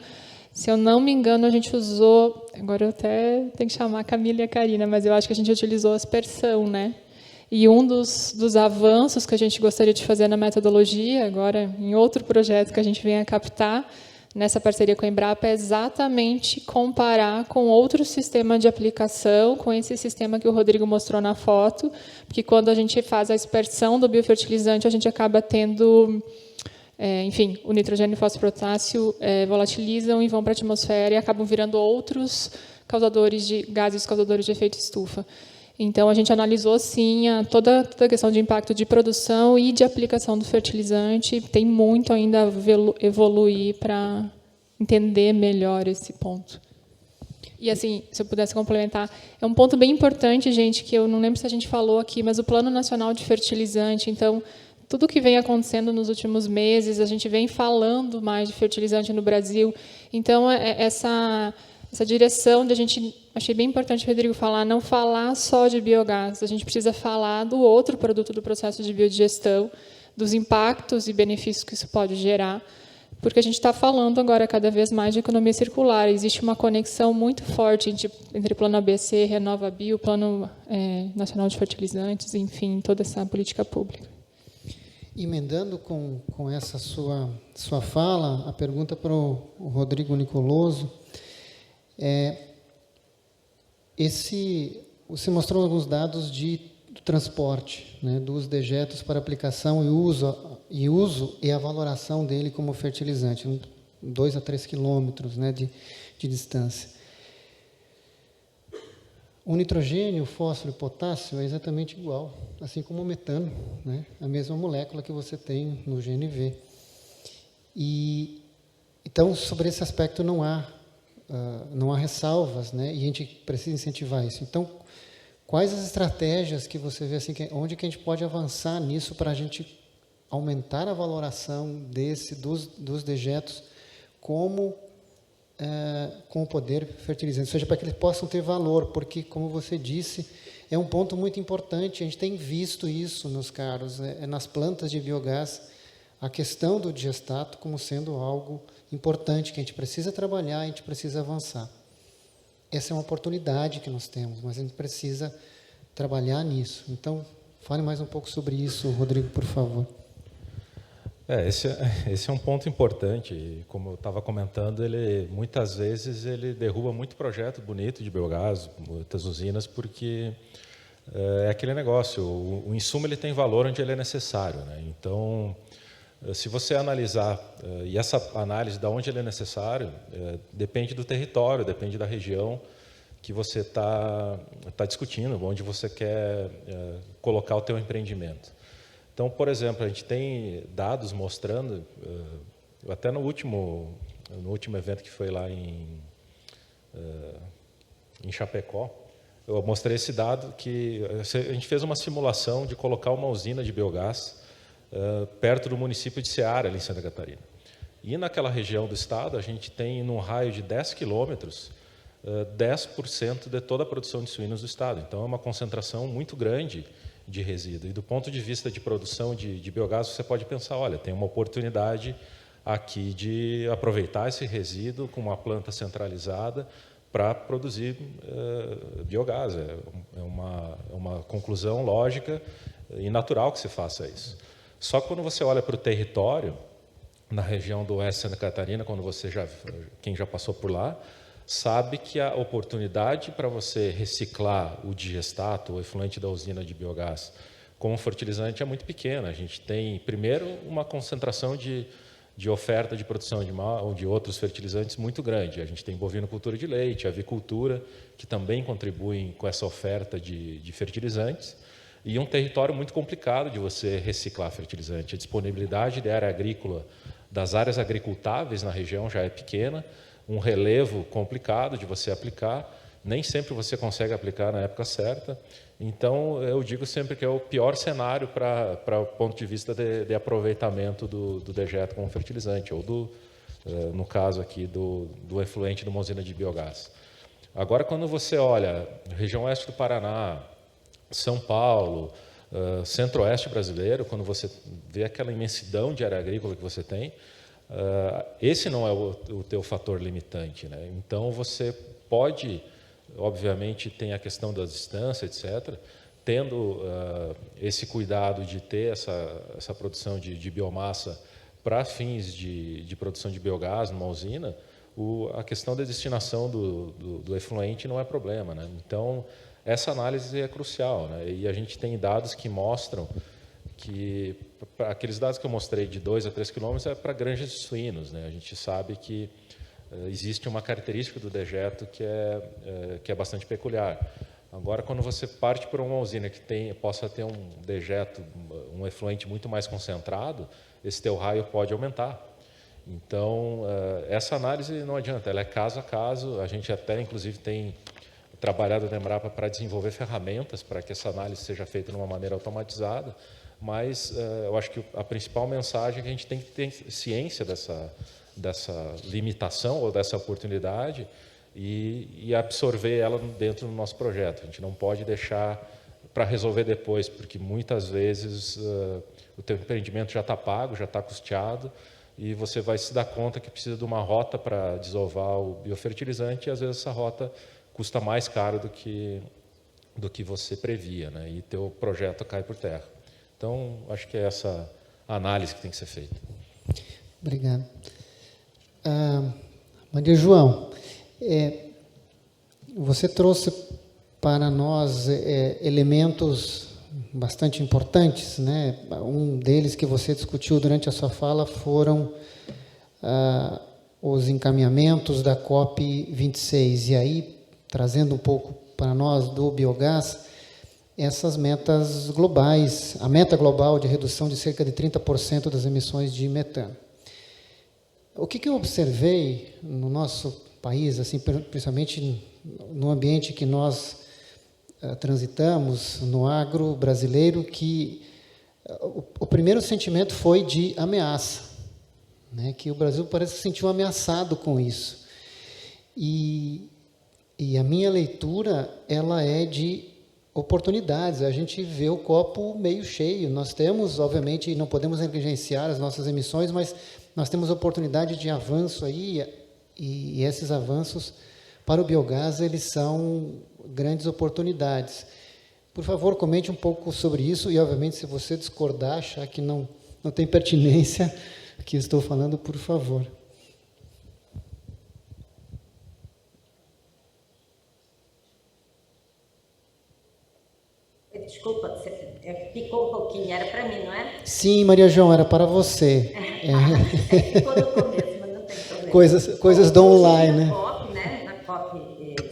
se eu não me engano, a gente usou, agora eu até tenho que chamar a Camila e a Karina, mas eu acho que a gente utilizou aspersão, né? E um dos avanços que a gente gostaria de fazer na metodologia, agora em outro projeto que a gente vem a captar, nessa parceria com a Embrapa, é exatamente comparar com outro sistema de aplicação, com esse sistema que o Rodrigo mostrou na foto, porque quando a gente faz a aspersão do biofertilizante, a gente acaba tendo... enfim, o nitrogênio e o fósforo potássio volatilizam e vão para a atmosfera e acabam virando outros causadores de gases causadores de efeito estufa. Então, a gente analisou, sim, toda a questão de impacto de produção e de aplicação do fertilizante. Tem muito ainda a evoluir para entender melhor esse ponto. E, assim, se eu pudesse complementar, é um ponto bem importante, gente, que eu não lembro se a gente falou aqui, mas o Plano Nacional de Fertilizante, então... Tudo que vem acontecendo nos últimos meses, a gente vem falando mais de fertilizante no Brasil. Então, essa direção de a gente... Achei bem importante, Rodrigo, não falar só de biogás. A gente precisa falar do outro produto do processo de biodigestão, dos impactos e benefícios que isso pode gerar, porque a gente está falando agora cada vez mais de economia circular. Existe uma conexão muito forte entre Plano ABC, Renova Bio, Plano Nacional de Fertilizantes, enfim, toda essa política pública. Emendando com essa sua fala, a pergunta para o Rodrigo Nicoloso. Você mostrou alguns dados do transporte, né, dos dejetos para aplicação e uso e a valoração dele como fertilizante, 2 a 3 quilômetros, né, de distância. O nitrogênio, o fósforo e o potássio é exatamente igual, assim como o metano, né? A mesma molécula que você tem no GNV. Então, sobre esse aspecto não há ressalvas, né? E a gente precisa incentivar isso. Então, quais as estratégias que você vê, assim, onde que a gente pode avançar nisso para a gente aumentar a valoração dos dejetos com o poder fertilizante, ou seja, para que eles possam ter valor, porque, como você disse, é um ponto muito importante, a gente tem visto isso nos carros, nas plantas de biogás, a questão do digestato como sendo algo importante, que a gente precisa trabalhar, a gente precisa avançar. Essa é uma oportunidade que nós temos, mas a gente precisa trabalhar nisso. Então, fale mais um pouco sobre isso, Rodrigo, por favor. Esse é um ponto importante, e como eu estava comentando, muitas vezes ele derruba muito projeto bonito de biogás, muitas usinas, porque é aquele negócio, o insumo ele tem valor onde ele é necessário, né? Então, se você analisar, e essa análise de onde ele é necessário, depende do território, depende da região que você está discutindo, onde você quer colocar o teu empreendimento. Então, por exemplo, a gente tem dados mostrando, até no último evento que foi lá em Chapecó, eu mostrei esse dado que a gente fez uma simulação de colocar uma usina de biogás perto do município de Ceará, ali em Santa Catarina. E naquela região do estado, a gente tem, num raio de 10 quilômetros, 10% de toda a produção de suínos do estado. Então, é uma concentração muito grande de resíduo. E do ponto de vista de produção de biogás, você pode pensar, olha, tem uma oportunidade aqui de aproveitar esse resíduo com uma planta centralizada para produzir biogás. É uma conclusão lógica e natural que se faça isso. Só que quando você olha para o território, na região do oeste de Santa Catarina, quem já passou por lá, sabe que a oportunidade para você reciclar o digestato, o efluente da usina de biogás, como fertilizante é muito pequena. A gente tem, primeiro, uma concentração de oferta de produção animal de outros fertilizantes muito grande. A gente tem bovinocultura de leite, avicultura, que também contribuem com essa oferta de fertilizantes, e um território muito complicado de você reciclar fertilizante. A disponibilidade de área agrícola, das áreas agricultáveis na região já é pequena, um relevo complicado de você aplicar, nem sempre você consegue aplicar na época certa. Então, eu digo sempre que é o pior cenário para o ponto de vista de aproveitamento do dejeto como fertilizante, ou no caso aqui, do efluente de uma usina de biogás. Agora, quando você olha região oeste do Paraná, São Paulo, centro-oeste brasileiro, quando você vê aquela imensidão de área agrícola que você tem, esse não é o teu fator limitante, né? Então, você pode, obviamente, tem a questão da distância, etc., tendo esse cuidado de ter essa produção de biomassa para fins de produção de biogás numa usina, a questão da destinação do efluente não é problema, né? Então, essa análise é crucial, né? E a gente tem dados que mostram que, aqueles dados que eu mostrei de 2 a 3 quilômetros é para granjas de suínos, né? A gente sabe que existe uma característica do dejeto que é bastante peculiar. Agora, quando você parte para uma usina que possa ter um dejeto, um efluente muito mais concentrado, esse teu raio pode aumentar. Então, essa análise não adianta, ela é caso a caso. A gente até, inclusive, tem trabalhado na Embrapa para desenvolver ferramentas para que essa análise seja feita de uma maneira automatizada, mas eu acho que a principal mensagem é que a gente tem que ter ciência dessa limitação ou dessa oportunidade e absorver ela dentro do nosso projeto. A gente não pode deixar para resolver depois, porque muitas vezes o teu empreendimento já está pago, já está custeado, e você vai se dar conta que precisa de uma rota para desovar o biofertilizante, e às vezes essa rota custa mais caro do que você previa, né? E teu projeto cai por terra. Então, acho que é essa análise que tem que ser feita. Obrigado. Maria João, você trouxe para nós elementos bastante importantes, né? Um deles que você discutiu durante a sua fala foram os encaminhamentos da COP26. E aí, trazendo um pouco para nós do biogás, essas metas globais, a meta global de redução de cerca de 30% das emissões de metano. O que eu observei no nosso país, assim, principalmente no ambiente que nós transitamos, no agro brasileiro, que o primeiro sentimento foi de ameaça, né? Que o Brasil parece que se sentiu ameaçado com isso. E a minha leitura, ela é de oportunidades. A gente vê o copo meio cheio. Nós temos, obviamente, não podemos negligenciar as nossas emissões, mas nós temos oportunidade de avanço aí, e esses avanços para o biogás, eles são grandes oportunidades. Por favor, comente um pouco sobre isso, e, obviamente, se você discordar, achar que não tem pertinência que eu estou falando, por favor. Desculpa, você picou um pouquinho, era para mim, não é? Sim, Maria João, era para você. Ficou no começo, mas não tem problema. Coisas do online, né? Na COP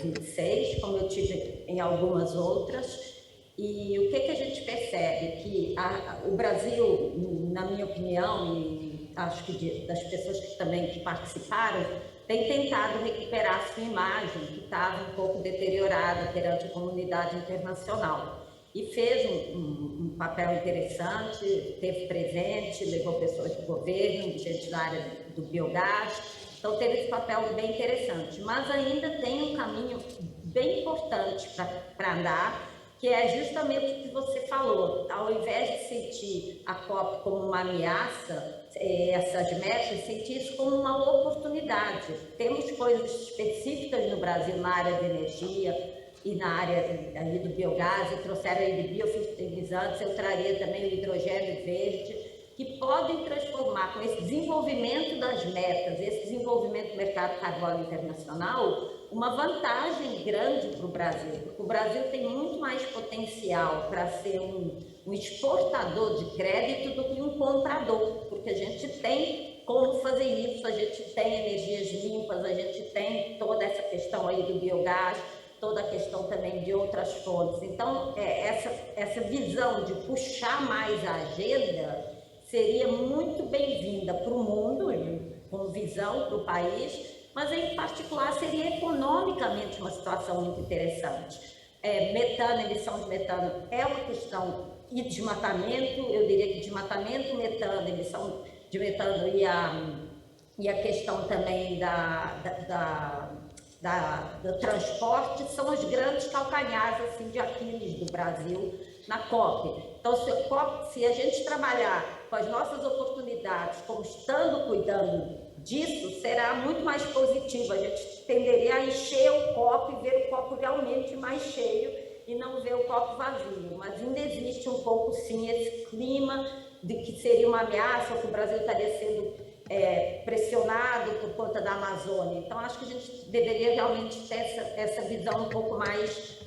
26, como eu tive em algumas outras, E o que a gente percebe? Que o Brasil, na minha opinião, e acho que das pessoas que também participaram, tem tentado recuperar sua imagem, que estava um pouco deteriorada perante a comunidade internacional. E fez um papel interessante, esteve presente, levou pessoas do governo, gente da área do biogás, então teve esse papel bem interessante. Mas ainda tem um caminho bem importante para andar, que é justamente o que você falou. Ao invés de sentir a COP como uma ameaça, essas metas, sentir isso como uma oportunidade. Temos coisas específicas no Brasil na área de energia e na área ali do biogás, e trouxeram aí de biofertilizantes, eu traria também o hidrogênio verde, que podem transformar com esse desenvolvimento das metas, esse desenvolvimento do mercado de carbono internacional, uma vantagem grande para o Brasil, porque o Brasil tem muito mais potencial para ser um exportador de crédito do que um comprador, porque a gente tem como fazer isso, a gente tem energias limpas, a gente tem toda essa questão aí do biogás, toda a questão também de outras fontes. Então, essa visão de puxar mais a agenda seria muito bem-vinda para o mundo, como visão para o país, mas em particular seria economicamente uma situação muito interessante. Metano, emissão de metano é uma questão, e desmatamento, eu diria que desmatamento, metano, emissão de metano e a questão também do transporte são os grandes calcanhares assim, de Aquiles do Brasil na COP. Então, se a gente trabalhar com as nossas oportunidades, como estando cuidando disso, será muito mais positivo. A gente tenderia a encher o copo e ver o copo realmente mais cheio e não ver o copo vazio. Mas ainda existe um pouco, sim, esse clima de que seria uma ameaça, ou que o Brasil estaria sendo pressionado por conta da Amazônia. Então, acho que a gente deveria realmente ter essa visão um pouco mais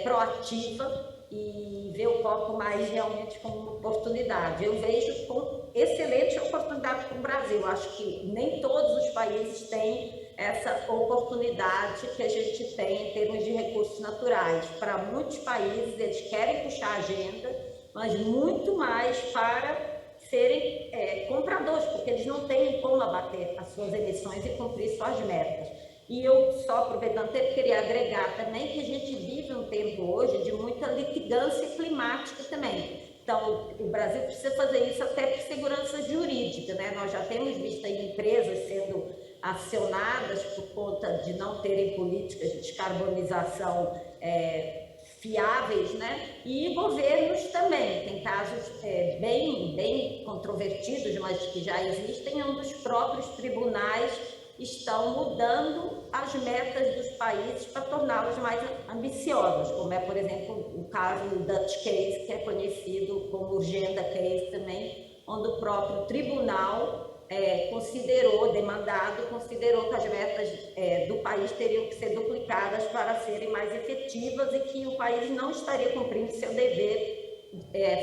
proativa e ver o copo mais realmente como uma oportunidade. Eu vejo como excelente oportunidade para o Brasil. Acho que nem todos os países têm essa oportunidade que a gente tem em termos de recursos naturais. Para muitos países, eles querem puxar a agenda, mas muito mais para serem compradores, porque eles não têm como abater as suas emissões e cumprir suas metas. E eu, só aproveitando, queria agregar também que a gente vive um tempo hoje de muita litigância climática também. Então, o Brasil precisa fazer isso até por segurança jurídica, né? Nós já temos visto aí empresas sendo acionadas por conta de não terem políticas de descarbonização fiáveis, né? E governos também. Tem casos bem controvertidos, mas que já existem, onde os próprios tribunais estão mudando as metas dos países para torná-los mais ambiciosos, como é, por exemplo, o caso do Dutch Case, que é conhecido como Urgenda Case também, onde o próprio tribunal considerou que as metas do país teriam que ser duplicadas para serem mais efetivas e que o país não estaria cumprindo seu dever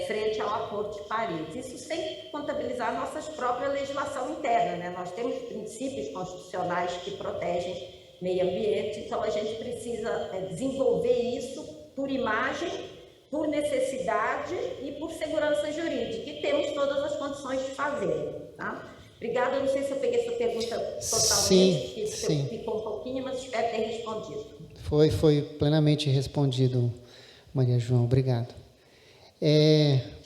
frente ao Acordo de Paris. Isso sem contabilizar a nossa própria legislação interna, né? Nós temos princípios constitucionais que protegem meio ambiente, então a gente precisa desenvolver isso por imagem, por necessidade e por segurança jurídica, e temos todas as condições de fazer, tá? Obrigada, eu não sei se eu peguei sua pergunta totalmente, sim. Ficou um pouquinho, mas espero ter respondido. Foi plenamente respondido, Maria João, obrigado.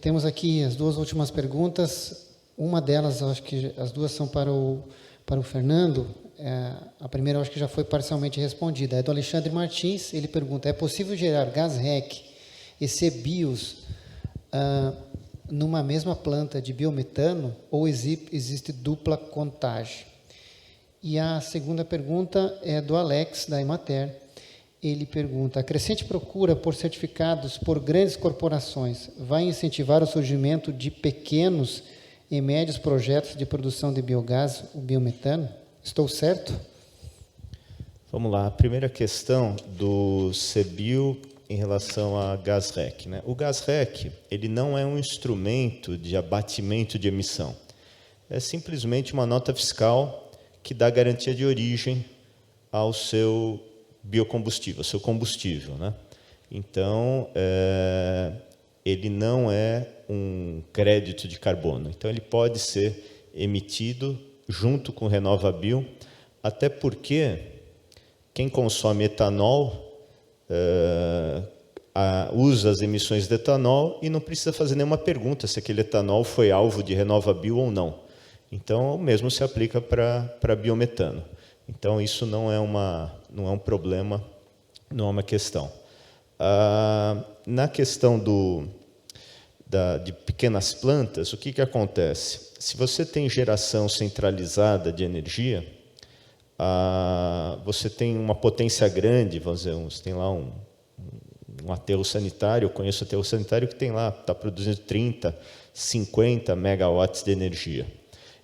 Temos aqui as duas últimas perguntas. Uma delas, acho que as duas são para o Fernando. A primeira, acho que já foi parcialmente respondida. É do Alexandre Martins. Ele pergunta: é possível gerar gás REC e CBIOS numa mesma planta de biometano ou existe dupla contagem? E a segunda pergunta é do Alex, da Emater. Ele pergunta: a crescente procura por certificados por grandes corporações vai incentivar o surgimento de pequenos e médios projetos de produção de biogás, o biometano? Estou certo? Vamos lá. A primeira questão do CBIO em relação a gás REC, né? O gás REC, ele não é um instrumento de abatimento de emissão. É simplesmente uma nota fiscal que dá garantia de origem ao seu biocombustível, seu combustível, né? Então, ele não é um crédito de carbono. Então, ele pode ser emitido junto com o RenovaBio, até porque quem consome etanol usa as emissões de etanol e não precisa fazer nenhuma pergunta se aquele etanol foi alvo de RenovaBio ou não. Então, o mesmo se aplica para biometano. Então, isso não é um problema, não é uma questão. Na questão de pequenas plantas, o que acontece? Se você tem geração centralizada de energia, você tem uma potência grande, vamos dizer, você tem lá um aterro sanitário, eu conheço aterro sanitário que tem lá, está produzindo 30, 50 megawatts de energia.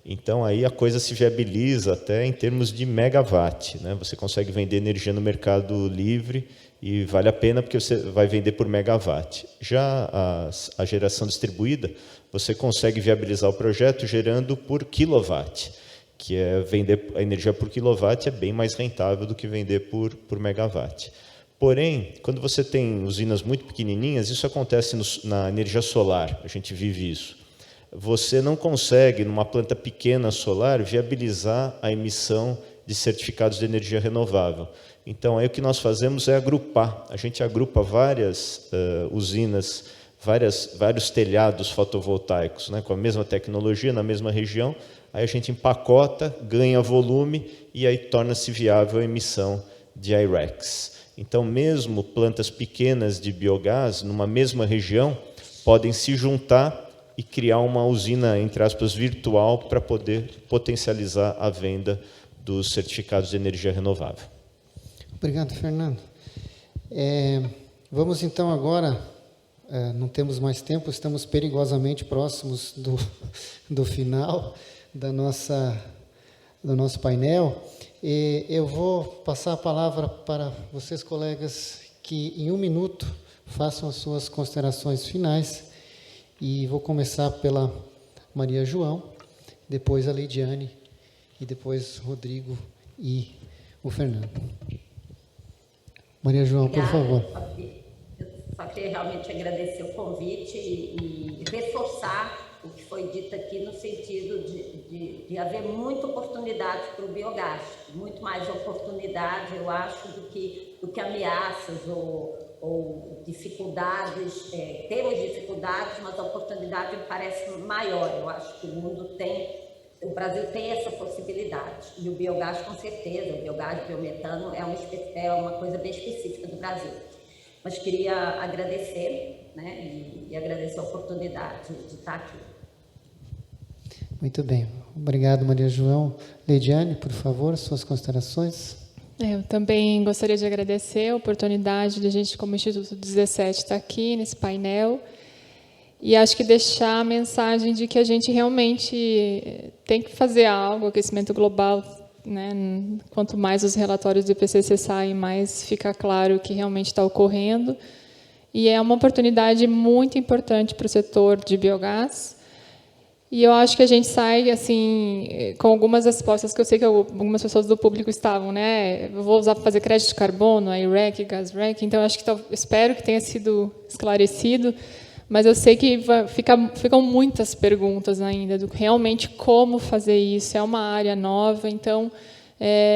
Então, aí a coisa se viabiliza até em termos de megawatt, né? Você consegue vender energia no mercado livre e vale a pena porque você vai vender por megawatt. Já a geração distribuída, você consegue viabilizar o projeto gerando por quilowatt, que é vender a energia por quilowatt é bem mais rentável do que vender por megawatt. Porém, quando você tem usinas muito pequenininhas, isso acontece na energia solar, a gente vive isso. Você não consegue, numa planta pequena solar, viabilizar a emissão de certificados de energia renovável. Então, aí o que nós fazemos é agrupar. A gente agrupa várias usinas, vários telhados fotovoltaicos, né, com a mesma tecnologia, na mesma região. Aí a gente empacota, ganha volume e aí torna-se viável a emissão de I-RECs. Então, mesmo plantas pequenas de biogás, numa mesma região, podem se juntar e criar uma usina, entre aspas, virtual para poder potencializar a venda dos certificados de energia renovável. Obrigado, Fernando. Vamos então agora, não temos mais tempo, estamos perigosamente próximos do final do nosso painel. E eu vou passar a palavra para vocês, colegas, que em 1 minuto façam as suas considerações finais. E vou começar pela Maria João, depois a Leidiane, e depois Rodrigo e o Fernando. Maria João, por favor. Eu só queria realmente agradecer o convite e reforçar o que foi dito aqui no sentido de haver muita oportunidade para o biogás, muito mais oportunidade, eu acho, do que ameaças ou dificuldades. Temos dificuldades, mas a oportunidade me parece maior. Eu acho que o Brasil tem essa possibilidade. E o biogás, com certeza, o biogás, o biometano, é uma coisa bem específica do Brasil. Mas queria agradecer, né, e agradecer a oportunidade de estar aqui. Muito bem. Obrigado, Maria João. Leidiane, por favor, suas considerações. Eu também gostaria de agradecer a oportunidade de a gente, como Instituto 17, estar aqui nesse painel. E acho que deixar a mensagem de que a gente realmente tem que fazer algo, aquecimento global, né? Quanto mais os relatórios do IPCC saem, mais fica claro o que realmente está ocorrendo. E é uma oportunidade muito importante para o setor de biogás. E eu acho que a gente sai assim com algumas respostas que eu sei que algumas pessoas do público estavam, né? Eu vou usar para fazer crédito de carbono, a I-REC, GasREC. Então, acho que espero que tenha sido esclarecido. Mas eu sei que ficam muitas perguntas ainda do realmente como fazer isso. É uma área nova, então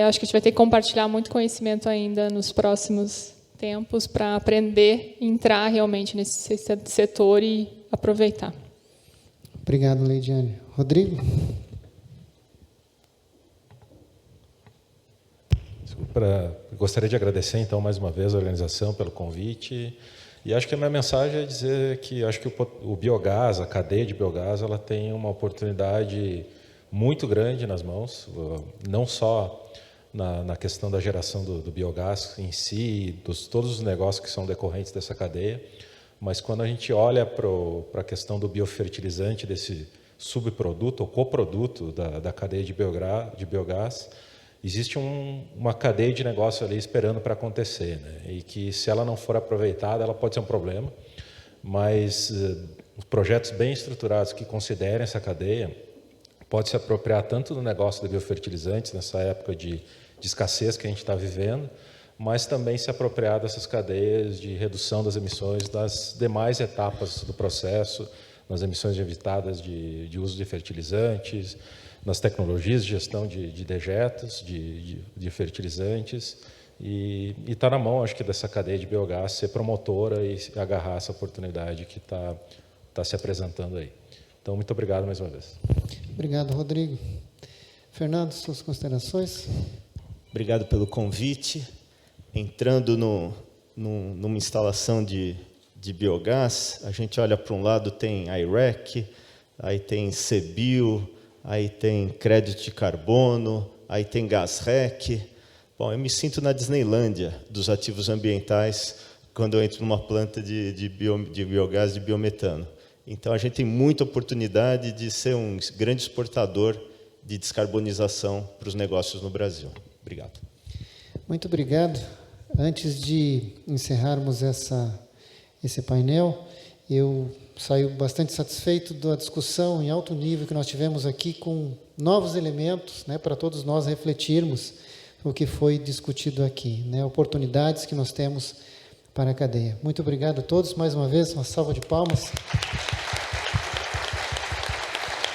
acho que a gente vai ter que compartilhar muito conhecimento ainda nos próximos tempos para aprender, entrar realmente nesse setor e aproveitar. Obrigado, Leidiane. Rodrigo? Gostaria de agradecer, então, mais uma vez a organização pelo convite. E acho que a minha mensagem é dizer que acho que o biogás, a cadeia de biogás, ela tem uma oportunidade muito grande nas mãos, não só na questão da geração do biogás em si, todos os negócios que são decorrentes dessa cadeia, mas quando a gente olha para a questão do biofertilizante, desse subproduto ou coproduto da cadeia de biogás, existe uma cadeia de negócio ali esperando para acontecer, né? E que, se ela não for aproveitada, ela pode ser um problema, mas projetos bem estruturados que considerem essa cadeia podem se apropriar tanto do negócio de biofertilizantes, nessa época de escassez que a gente está vivendo, mas também se apropriar dessas cadeias de redução das emissões das demais etapas do processo, nas emissões evitadas de uso de fertilizantes, nas tecnologias de gestão de dejetos, de fertilizantes, e está na mão, acho que, dessa cadeia de biogás ser promotora e agarrar essa oportunidade que está se apresentando aí. Então, muito obrigado mais uma vez. Obrigado, Rodrigo. Fernando, suas considerações? Obrigado pelo convite. Entrando numa instalação de biogás, a gente olha para um lado, tem IREC, aí tem CBio, aí tem crédito de carbono, aí tem GasREC. Bom, eu me sinto na Disneylândia dos ativos ambientais quando eu entro numa planta de biogás de biometano. Então, a gente tem muita oportunidade de ser um grande exportador de descarbonização para os negócios no Brasil. Obrigado. Muito obrigado. Antes de encerrarmos esse painel, eu saio bastante satisfeito da discussão em alto nível que nós tivemos aqui, com novos elementos, né, para todos nós refletirmos o que foi discutido aqui, né, oportunidades que nós temos para a cadeia. Muito obrigado a todos, mais uma vez, uma salva de palmas.